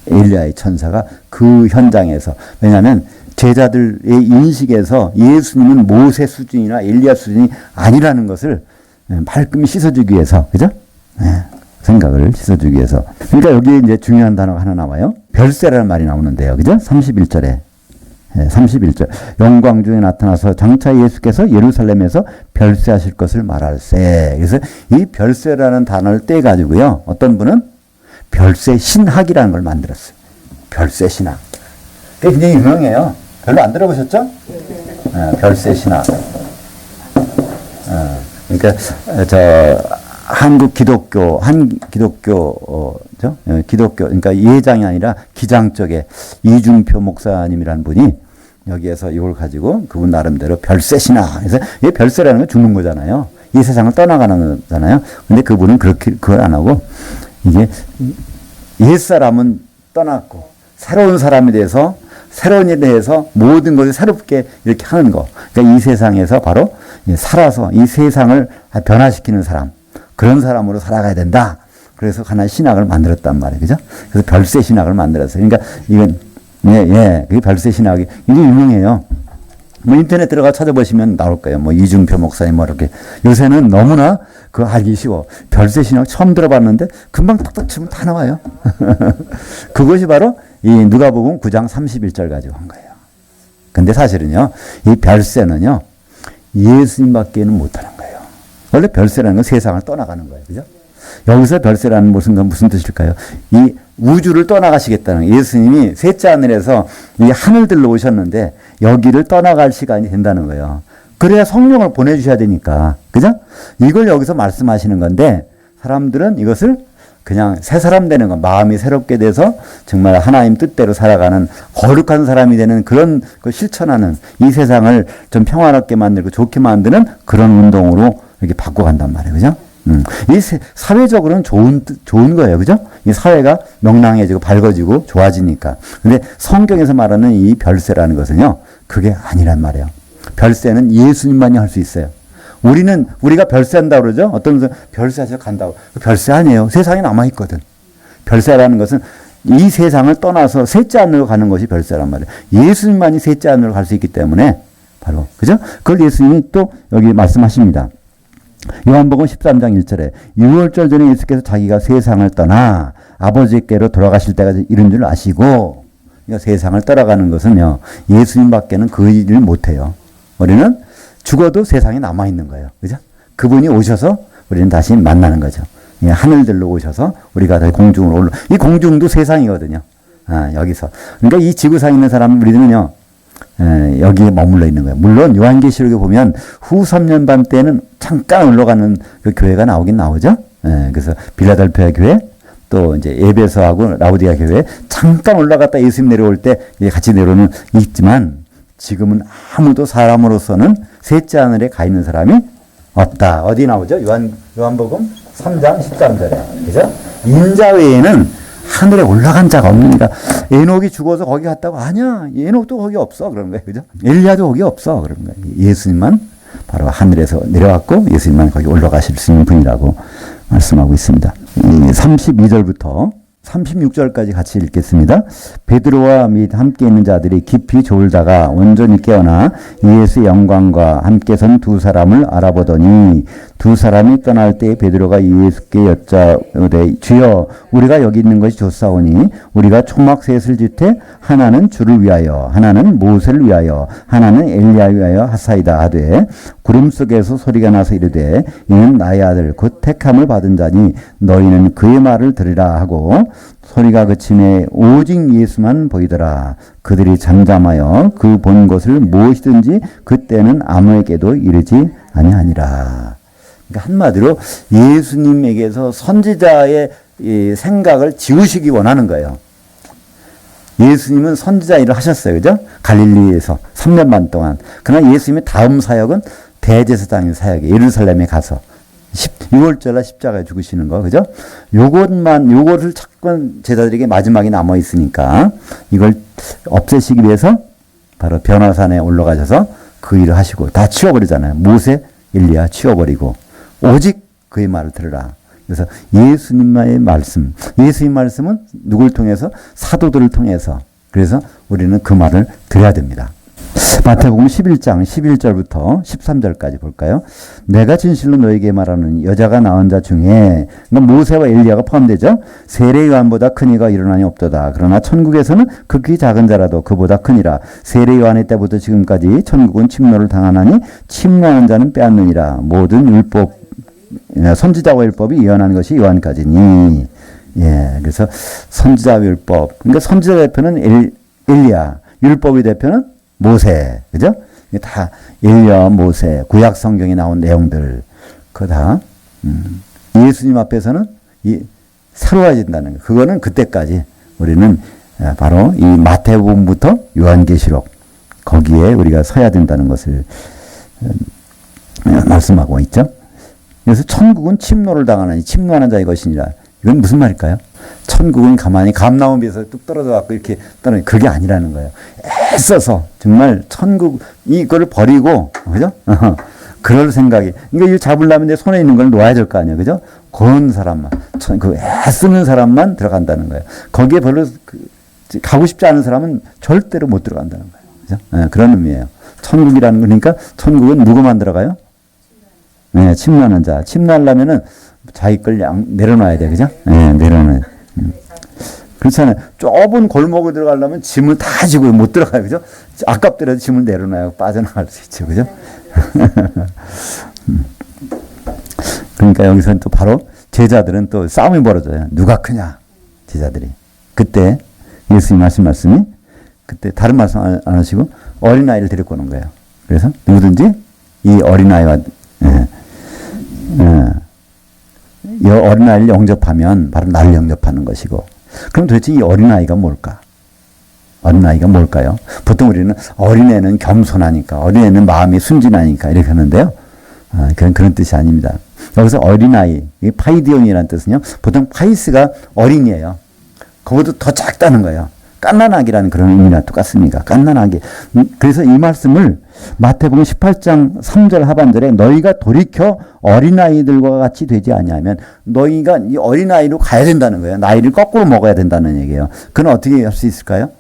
Speaker 1: 엘리야의 천사가 그 현장에서. 왜냐하면 제자들의 인식에서 예수님은 모세 수준이나 엘리야 수준이 아니라는 것을 말끔히 씻어주기 위해서, 그죠? 생각을 씻어주기 위해서. 그러니까 여기에 이제 중요한 단어가 하나 나와요. 별세라는 말이 나오는데요. 그죠? 31절에. 31절. 영광 중에 나타나서 장차 예수께서 예루살렘에서 별세하실 것을 말할세. 그래서 이 별세라는 단어를 떼가지고요. 어떤 분은 별세 신학이라는 걸 만들었어요. 별세 신학. 그게 굉장히 유명해요. 별로 안 들어보셨죠? 별세 신학. 그러니까 한국 기독교, 그러니까 예장이 아니라 기장 쪽에 이중표 목사님이라는 분이 여기에서 이걸 가지고 그분 나름대로 별세시나. 그래서 이 별세라는 건 죽는 거잖아요. 이 세상을 떠나가는 거잖아요. 근데 그분은 그걸 안 하고 이게 옛사람은 떠났고 새로운 사람이 돼서 새로운 일에 대해서 모든 것을 새롭게 이렇게 하는 거. 그러니까 이 세상에서 바로 살아서 이 세상을 변화시키는 사람. 그런 사람으로 살아가야 된다. 그래서 하나의 신학을 만들었단 말이에요. 그죠? 그래서 별세 신학을 만들었어요. 그러니까 이건, 그게 별세 신학이, 이게 유명해요. 뭐 인터넷 들어가 찾아보시면 나올 거예요. 뭐 이중표 목사님 뭐 이렇게. 요새는 너무나 그거 알기 쉬워. 별세 신학 처음 들어봤는데 금방 탁탁 치면 다 나와요. 그것이 바로 이 누가복음 9장 31절 가지고 한 거예요. 근데 사실은요, 이 별세는요, 예수님밖에는 못하는 거예요. 원래 별세라는 건 세상을 떠나가는 거예요. 그죠? 여기서 별세라는 무슨 뜻일까요? 이 우주를 떠나가시겠다는 거예요. 예수님이 셋째 하늘에서 이 하늘들로 오셨는데 여기를 떠나갈 시간이 된다는 거예요. 그래야 성령을 보내주셔야 되니까. 그죠? 이걸 여기서 말씀하시는 건데 사람들은 이것을 그냥 새 사람 되는 거, 마음이 새롭게 돼서 정말 하나님 뜻대로 살아가는 거룩한 사람이 되는 그런 걸 실천하는 이 세상을 좀 평화롭게 만들고 좋게 만드는 그런 운동으로 이렇게 바꿔간단 말이에요. 그죠? 이 사회적으로는 좋은 거예요. 그죠? 이 사회가 명랑해지고 밝아지고 좋아지니까. 근데 성경에서 말하는 이 별세라는 것은요, 그게 아니란 말이에요. 별세는 예수님만이 할 수 있어요. 우리가 별세한다고 그러죠? 어떤 분은 별세하셔 간다고. 별세 아니에요. 세상에 남아있거든. 별세라는 것은 이 세상을 떠나서 셋째 하늘로 가는 것이 별세란 말이에요. 예수님만이 셋째 하늘로 갈 수 있기 때문에 바로, 그죠? 그걸 예수님이 또 여기 말씀하십니다. 요한복음 13장 1절에 6월절 전에 예수께서 자기가 세상을 떠나 아버지께로 돌아가실 때가 이른 줄 아시고, 그러니까 세상을 떠나가는 것은요, 예수님밖에는 그 일을 못해요. 우리는 죽어도 세상에 남아있는 거예요. 그죠? 그분이 오셔서 우리는 다시 만나는 거죠. 하늘들로 오셔서 우리가 다시 공중으로 올라. 이 공중도 세상이거든요. 여기서. 그러니까 이 지구상에 있는 사람, 우리는요, 여기에 머물러 있는 거예요. 물론 요한계시록에 보면 후 3년 반 때는 잠깐 올라가는 그 교회가 나오긴 나오죠. 그래서 빌라델피아 교회, 또 이제 에베소하고 라우디아 교회 잠깐 올라갔다 예수님 내려올 때 같이 내려오는 있지만, 지금은 아무도 사람으로서는 셋째 하늘에 가 있는 사람이 없다. 어디 나오죠? 요한복음 3장 13절에. 그죠? 인자 외에는 하늘에 올라간 자가 없으니까. 에녹이 죽어서 거기 갔다고? 아니야. 에녹도 거기 없어. 그런 거예요. 그죠? 엘리야도 거기 없어. 그런 거예요. 예수님만 바로 하늘에서 내려왔고 예수님만 거기 올라가실 수 있는 분이라고 말씀하고 있습니다. 32절부터 36절까지 같이 읽겠습니다. 베드로와 및 함께 있는 자들이 깊이 졸다가 온전히 깨어나 예수의 영광과 함께 선 두 사람을 알아보더니 두 사람이 떠날 때 베드로가 예수께 여짜오되 주여 우리가 여기 있는 것이 좋사오니 우리가 초막 셋을 짓되 하나는 주를 위하여 하나는 모세를 위하여 하나는 엘리야를 위하여 하사이다 하되 구름 속에서 소리가 나서 이르되 이는 나의 아들 곧 택함을 받은 자니 너희는 그의 말을 들으라 하고 소리가 그침에 오직 예수만 보이더라. 그들이 잠잠하여 그 본 것을 무엇이든지 그때는 아무에게도 이르지 아니하니라. 그러니까 한마디로 예수님에게서 선지자의 이 생각을 지우시기 원하는 거예요. 예수님은 선지자 일을 하셨어요. 그죠? 갈릴리에서 3년 반 동안. 그러나 예수님의 다음 사역은 대제사장의 사역이에요. 예루살렘에 가서 6월절날 십자가에 죽으시는 거, 그죠? 요것을 찾고 제자들에게 마지막에 남아 있으니까 이걸 없애시기 위해서 바로 변화산에 올라가셔서 그 일을 하시고 다 치워버리잖아요. 모세, 엘리야 치워버리고 오직 그의 말을 들으라. 그래서 예수님의 말씀, 예수님 말씀은 누굴 통해서? 사도들을 통해서. 그래서 우리는 그 말을 들어야 됩니다. 마태복음 11장 11절부터 13절까지 볼까요? 내가 진실로 너에게 말하는 여자가 낳은 자 중에 모세와 엘리야가 포함되죠. 세례 요한보다 큰 이가 일어나니 없도다. 그러나 천국에서는 극히 작은 자라도 그보다 크니라. 세례 요한의 때부터 지금까지 천국은 침노를 당하나니 침노하는 자는 빼앗느니라. 모든 율법 선지자와 율법이 예언하는 것이 요한까지니. 그래서 선지자와 율법. 그러니까 선지자 대표는 엘리야, 율법의 대표는 모세, 그죠? 다 엘리야, 모세, 구약 성경에 나온 내용들, 그거 다 예수님 앞에서는 새로워진다는 거. 그거는 그때까지 우리는 바로 이 마태복음부터 요한계시록 거기에 우리가 서야 된다는 것을 말씀하고 있죠. 그래서 천국은 침노를 당하나니 침노하는 자의 것이니라. 이건 무슨 말일까요? 천국은 가만히 감나무비에서 뚝 떨어져 갖고 이렇게 떠는 그게 아니라는 거예요. 애써서 정말 천국 이거를 버리고 그죠? 그럴 생각이. 그러니까 이거 잡으려면 내 손에 있는 걸 놓아야 될 거 아니에요, 그죠? 그런 사람만 그 애쓰는 사람만 들어간다는 거예요. 거기에 별로 가고 싶지 않은 사람은 절대로 못 들어간다는 거예요, 그죠? 네, 그런 의미예요. 천국이라는 거니까 천국은 누구만 들어가요? 네, 침노하는 자. 침노하려면은 자기 걸 내려놔야 돼, 그죠? 네, 내려놔야 돼. 그렇잖아요. 좁은 골목을 들어가려면 짐을 다 지고 못 들어가요, 그죠? 아깝더라도 짐을 내려놔야 빠져나갈 수 있죠, 그죠? 그러니까 여기서는 또 바로 제자들은 또 싸움이 벌어져요. 누가 크냐, 제자들이. 그때 예수님 하신 말씀이 그때 다른 말씀 안 하시고 어린아이를 데리고 오는 거예요. 그래서 누구든지 이 어린아이와 이 어린아이를 영접하면 바로 나를 영접하는 것이고, 그럼 도대체 이 어린아이가 뭘까? 어린아이가 뭘까요? 보통 우리는 어린애는 겸손하니까, 어린애는 마음이 순진하니까 이렇게 하는데요. 그런 뜻이 아닙니다. 여기서 어린아이, 파이디온이라는 뜻은요, 보통 파이스가 어린이에요. 그보다 더 작다는 거예요. 갓난아기라는 그런 의미나 똑같습니다. 갓난아기. 그래서 이 말씀을 마태복음 18장 3절 하반절에 너희가 돌이켜 어린아이들과 같이 되지 아니하면 너희가 이 어린아이로 가야 된다는 거예요. 나이를 거꾸로 먹어야 된다는 얘기예요. 그건 어떻게 할 수 있을까요?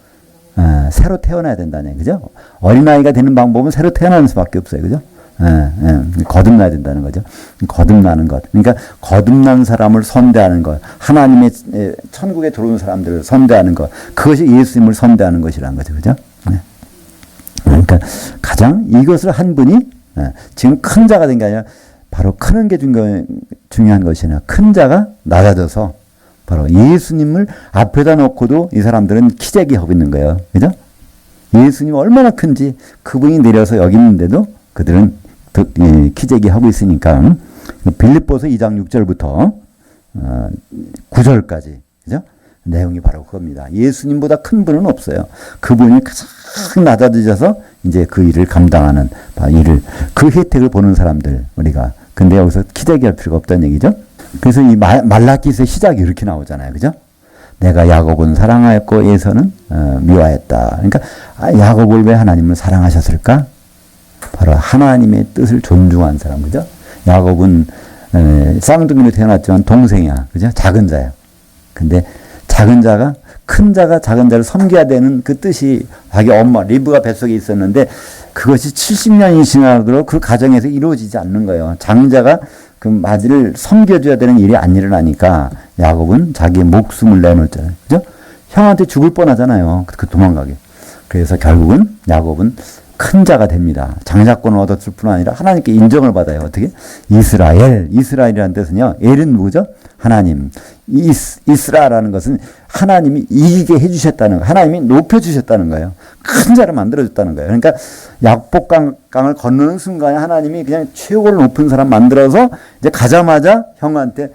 Speaker 1: 새로 태어나야 된다는 얘기죠. 어린아이가 되는 방법은 새로 태어나는 수밖에 없어요. 그죠? 거듭나야 된다는 거죠. 거듭나는 것. 그러니까 거듭난 사람을 선대하는 것. 하나님의 천국에 들어온 사람들을 선대하는 것. 그것이 예수님을 선대하는 것이라는 거죠. 그죠? 그러니까 가장 이것을 한 분이 지금 큰 자가 된 게 아니라 바로 크는 게 중요한 것이 아니라 큰 자가 낮아져서 바로 예수님을 앞에다 놓고도 이 사람들은 키재기 하고 있는 거예요. 그죠? 예수님이 얼마나 큰지 그분이 내려서 여기 있는데도 그들은 키재기 하고 있으니까 빌립보서 2장 6절부터 9절까지 그죠? 내용이 바로 그겁니다. 예수님보다 큰 분은 없어요. 그분이 가장 낮아지셔서 이제 그 일을 감당하는 일을 그 혜택을 보는 사람들 우리가. 근데 여기서 키재기 할 필요가 없다는 얘기죠. 그래서 이 말라기서의 시작이 이렇게 나오잖아요. 그죠? 내가 야곱은 사랑하였고 에서는 미워했다. 그러니까 야곱을 왜 하나님을 사랑하셨을까? 바로 하나님의 뜻을 존중한 사람, 그죠? 야곱은 쌍둥이로 태어났지만 동생이야, 그죠? 작은 자야. 근데 작은 자가 큰 자가 작은 자를 섬겨야 되는 그 뜻이 자기 엄마 리브가 뱃속에 있었는데 그것이 70년이 지나도록 그 가정에서 이루어지지 않는 거예요. 장자가 그 마지를 섬겨줘야 되는 일이 안 일어나니까 야곱은 자기의 목숨을 내놓잖아요, 그죠? 형한테 죽을 뻔하잖아요. 그 도망가게. 그래서 결국은 야곱은 큰 자가 됩니다. 장자권을 얻었을 뿐 아니라 하나님께 인정을 받아요. 어떻게? 이스라엘이라는 뜻은요. 엘은 누구죠? 하나님. 이스라라는 것은 하나님이 이기게 해주셨다는 거예요. 하나님이 높여주셨다는 거예요. 큰 자를 만들어줬다는 거예요. 그러니까 약복강을 건너는 순간에 하나님이 그냥 최고로 높은 사람 만들어서 이제 가자마자 형한테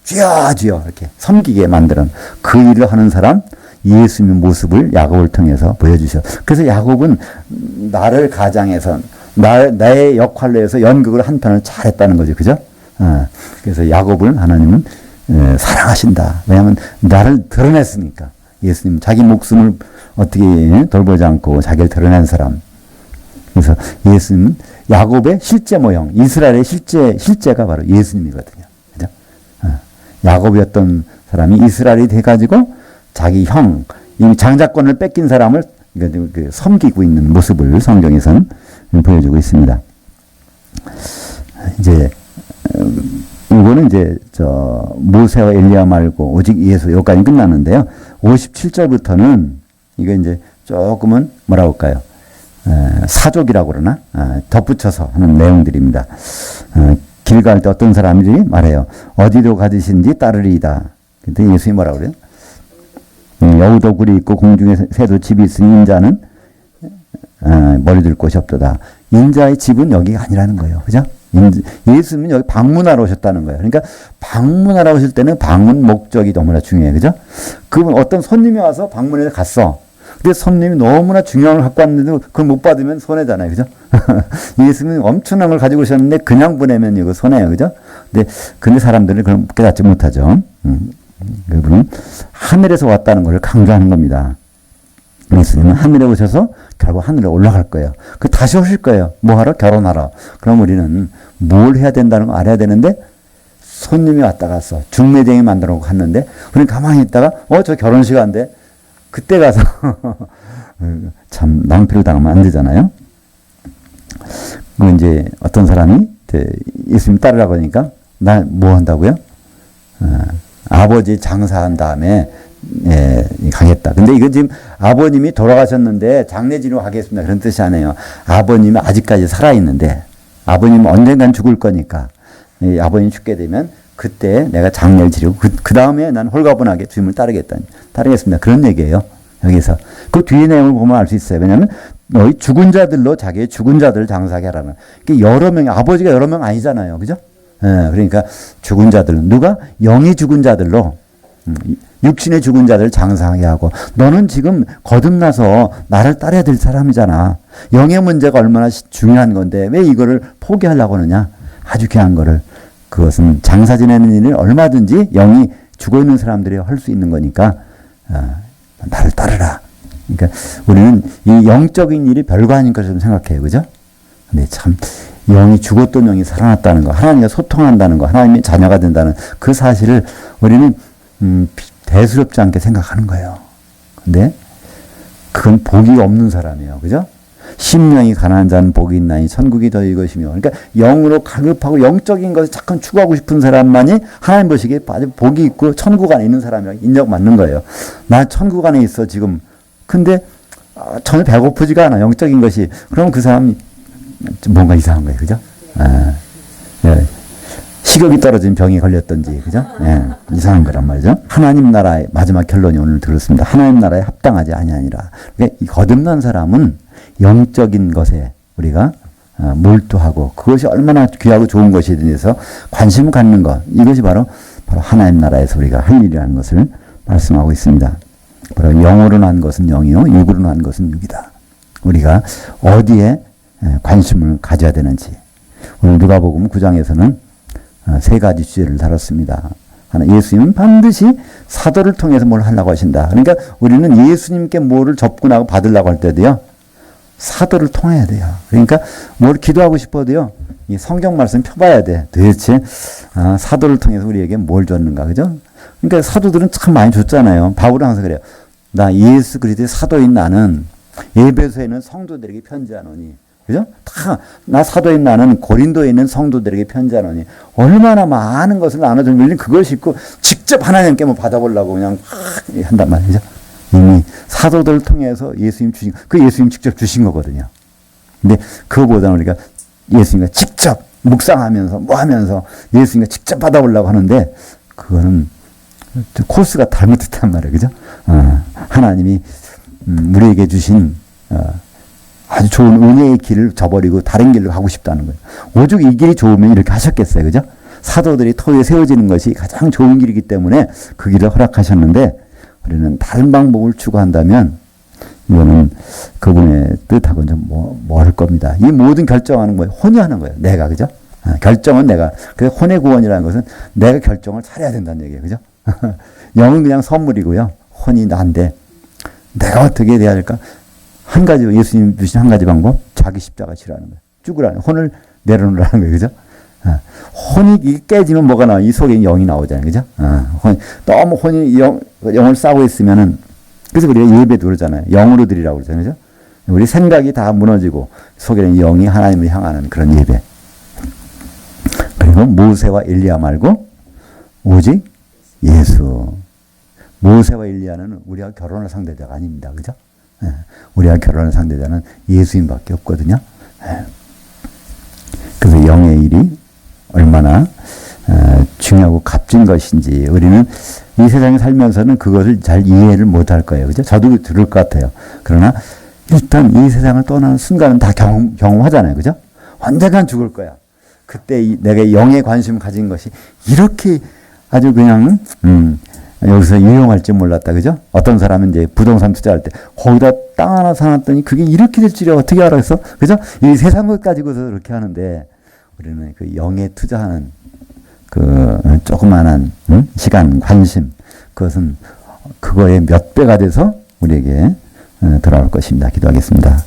Speaker 1: 쥐어 이렇게 섬기게 만드는 그 일을 하는 사람, 예수님의 모습을 야곱을 통해서 보여주셔. 그래서 야곱은 나를 가장해서 나의 역할로 해서 연극을 한 편을 잘했다는 거죠. 그죠? 그래서 야곱을 하나님은 사랑하신다. 왜냐하면 나를 드러냈으니까. 예수님 자기 목숨을 어떻게 돌보지 않고 자기를 드러낸 사람. 그래서 예수님은 야곱의 실제 모형, 이스라엘의 실제가 바로 예수님이거든요. 그죠? 야곱이었던 사람이 이스라엘이 돼가지고 자기 형, 이 장자권을 뺏긴 사람을 섬기고 있는 모습을 성경에서는 보여주고 있습니다. 이제 이거는 이제 모세와 엘리야 말고 오직 예수 여기까지 끝나는데요. 57절부터는 이거 이제 조금은 뭐라고 할까요? 사족이라고 그러나 덧붙여서 하는 내용들입니다. 길 갈 때 어떤 사람들이 말해요. 어디로 가듯인지 따르리이다. 근데 예수님이 뭐라고 그래요? 여우도 굴이 있고 공중에 새도 집이 있으니 인자는 머리 둘 곳이 없도다. 인자의 집은 여기가 아니라는 거예요. 그죠? 예수님은 여기 방문하러 오셨다는 거예요. 그러니까 방문하러 오실 때는 방문 목적이 너무나 중요해요. 그죠? 그분 어떤 손님이 와서 방문해서 갔어. 근데 손님이 너무나 중요한 걸 갖고 왔는데 그걸 못 받으면 손해잖아요. 그죠? 예수님은 엄청난 걸 가지고 오셨는데 그냥 보내면 이거 손해예요. 그죠? 근데 사람들은 그걸 깨닫지 못하죠. 그분은 하늘에서 왔다는 걸 강조하는 겁니다. 예수님은 하늘에 오셔서 결국 하늘에 올라갈 거예요. 그 다시 오실 거예요. 뭐 하러? 결혼하러. 그럼 우리는 뭘 해야 된다는 거 알아야 되는데 손님이 왔다 갔어. 중매쟁이 만들어 놓고 갔는데 우리는 가만히 있다가 저 결혼식 한대. 그때 가서 참 낭패를 당하면 안 되잖아요. 그 이제 어떤 사람이 예수님 따르라고 하니까 나 뭐 한다고요? 아버지 장사한 다음에 가겠다. 근데 이건 지금 아버님이 돌아가셨는데 장례지로 가겠습니다. 그런 뜻이 아니에요. 아버님이 아직까지 살아있는데 아버님은 언젠간 죽을 거니까 아버님이 죽게 되면 그때 내가 장례를 지르고 그 다음에 난 홀가분하게 주님을 따르겠습니다. 그런 얘기예요. 여기서 그 뒤에 내용을 보면 알 수 있어요. 왜냐하면 너희 죽은 자기의 죽은 자들을 장사하게 하라는. 여러 명, 아버지가 여러 명 아니잖아요. 그죠? 그러니까 죽은 자들, 누가? 영이 죽은 자들로, 육신의 죽은 자들을 장사하게 하고, 너는 지금 거듭나서 나를 따라야 될 사람이잖아. 영의 문제가 얼마나 중요한 건데, 왜 이거를 포기하려고 하느냐? 아주 귀한 거를. 그것은 장사 지내는 일을 얼마든지 영이 죽어 있는 사람들이 할 수 있는 거니까, 나를 따르라. 그러니까 우리는 이 영적인 일이 별거 아닌 것처럼 생각해요. 그죠? 근데 참, 영이 죽었던 영이 살아났다는 거, 하나님과 소통한다는 거, 하나님의 자녀가 된다는 그 사실을 우리는 대수롭지 않게 생각하는 거예요. 근데 그건 복이 없는 사람이에요. 그죠? 심령이 가난한 자는 복이 있나니 천국이 더 이것이며. 그러니까 영으로 갈급하고 영적인 것을 자꾸 추구하고 싶은 사람만이 하나님 보시기에 아주 복이 있고 천국 안에 있는 사람이라고 인정받는 거예요. 나 천국 안에 있어 지금. 근데 전혀 배고프지가 않아. 영적인 것이. 그럼 그 사람이 뭔가 이상한 거예요. 그죠? 예. 식욕이 떨어진 병이 걸렸던지, 그죠? 예. 이상한 거란 말이죠. 하나님 나라의 마지막 결론이 오늘 들었습니다. 하나님 나라에 합당하지 아니하니라. 그러니까 이 거듭난 사람은 영적인 것에 우리가 몰두하고 그것이 얼마나 귀하고 좋은 것에 대해서 관심을 갖는 것. 이것이 바로 하나님 나라에서 우리가 할 일이라는 것을 말씀하고 있습니다. 바로 영으로 난 것은 영이요, 육으로 난 것은 육이다. 우리가 어디에 관심을 가져야 되는지. 오늘 누가복음 9장에서는 세 가지 주제를 다뤘습니다. 하나, 예수님은 반드시 사도를 통해서 뭘 하려고 하신다. 그러니까 우리는 예수님께 뭐를 접근하고 받으려고 할 때도요, 사도를 통해야 돼요. 그러니까 뭘 기도하고 싶어도요, 이 성경 말씀 펴봐야 돼. 도대체 사도를 통해서 우리에게 뭘 줬는가, 그죠? 그러니까 사도들은 참 많이 줬잖아요. 바울은 항상 그래요. 나 예수 그리스도의 사도인 나는 에베소에 있는 성도들에게 편지하노니, 그죠? 나 사도인 나는 고린도에 있는 성도들에게 편지하노니, 얼마나 많은 것을 나눠주면 우리는 그걸 싣고 직접 하나님께 뭐 받아보려고 그냥 한단 말이죠. 이미 사도들을 통해서 예수님 주신, 그 예수님 직접 주신 거거든요. 근데 그거보다는 우리가 예수님과 직접 묵상하면서 뭐 하면서 예수님과 직접 받아보려고 하는데, 그거는 코스가 잘못됐단 말이에요. 그죠? 하나님이 우리에게 주신 아주 좋은 은혜의 길을 저버리고 다른 길로 가고 싶다는 거예요. 오죽 이 길이 좋으면 이렇게 하셨겠어요. 그죠? 사도들이 토에 세워지는 것이 가장 좋은 길이기 때문에 그 길을 허락하셨는데, 우리는 다른 방법을 추구한다면 이거는 그분의 뜻하고는 좀 멀을 겁니다. 이 모든 결정하는 거예요. 혼이 하는 거예요. 내가. 그죠? 결정은 내가. 그래서 혼의 구원이라는 것은 내가 결정을 잘해야 된다는 얘기예요. 그죠? 영은 그냥 선물이고요. 혼이 난데 내가 어떻게 해야 될까? 한 가지, 예수님 주신 한 가지 방법, 자기 십자가 치라는 거예요. 죽으라는, 혼을 내려놓으라는 거예요. 그죠? 혼이 깨지면 뭐가 나와요? 이 속에 영이 나오잖아요. 그죠? 너무 혼이 영을 싸고 있으면은, 그래서 우리가 예배도 그러잖아요. 영으로 드리라고 그러잖아요. 그죠? 우리 생각이 다 무너지고, 속에는 영이 하나님을 향하는 그런 예배. 그리고 모세와 엘리야 말고, 오직 예수. 모세와 엘리야는 우리가 결혼할 상대자가 아닙니다. 그죠? 우리가 결혼할 상대자는 예수님밖에 없거든요. 그래서 영의 일이 얼마나 중요하고 값진 것인지 우리는 이 세상에 살면서는 그것을 잘 이해를 못할 거예요. 그죠? 저도 들을 것 같아요. 그러나 일단 이 세상을 떠나는 순간은 다 경험하잖아요. 그죠? 언젠간 죽을 거야. 그때 내가 영에 관심 가진 것이 이렇게 아주 그냥 여기서 유용할지 몰랐다. 그죠? 어떤 사람은 이제 부동산 투자할 때 거기다 땅 하나 사놨더니 그게 이렇게 될 줄이 어떻게 알았어? 그죠? 이 세상 것 가지고서 그렇게 하는데, 우리는 그 영에 투자하는 그 조그만한 시간, 관심, 그것은 그거의 몇 배가 돼서 우리에게 돌아올 것입니다. 기도하겠습니다.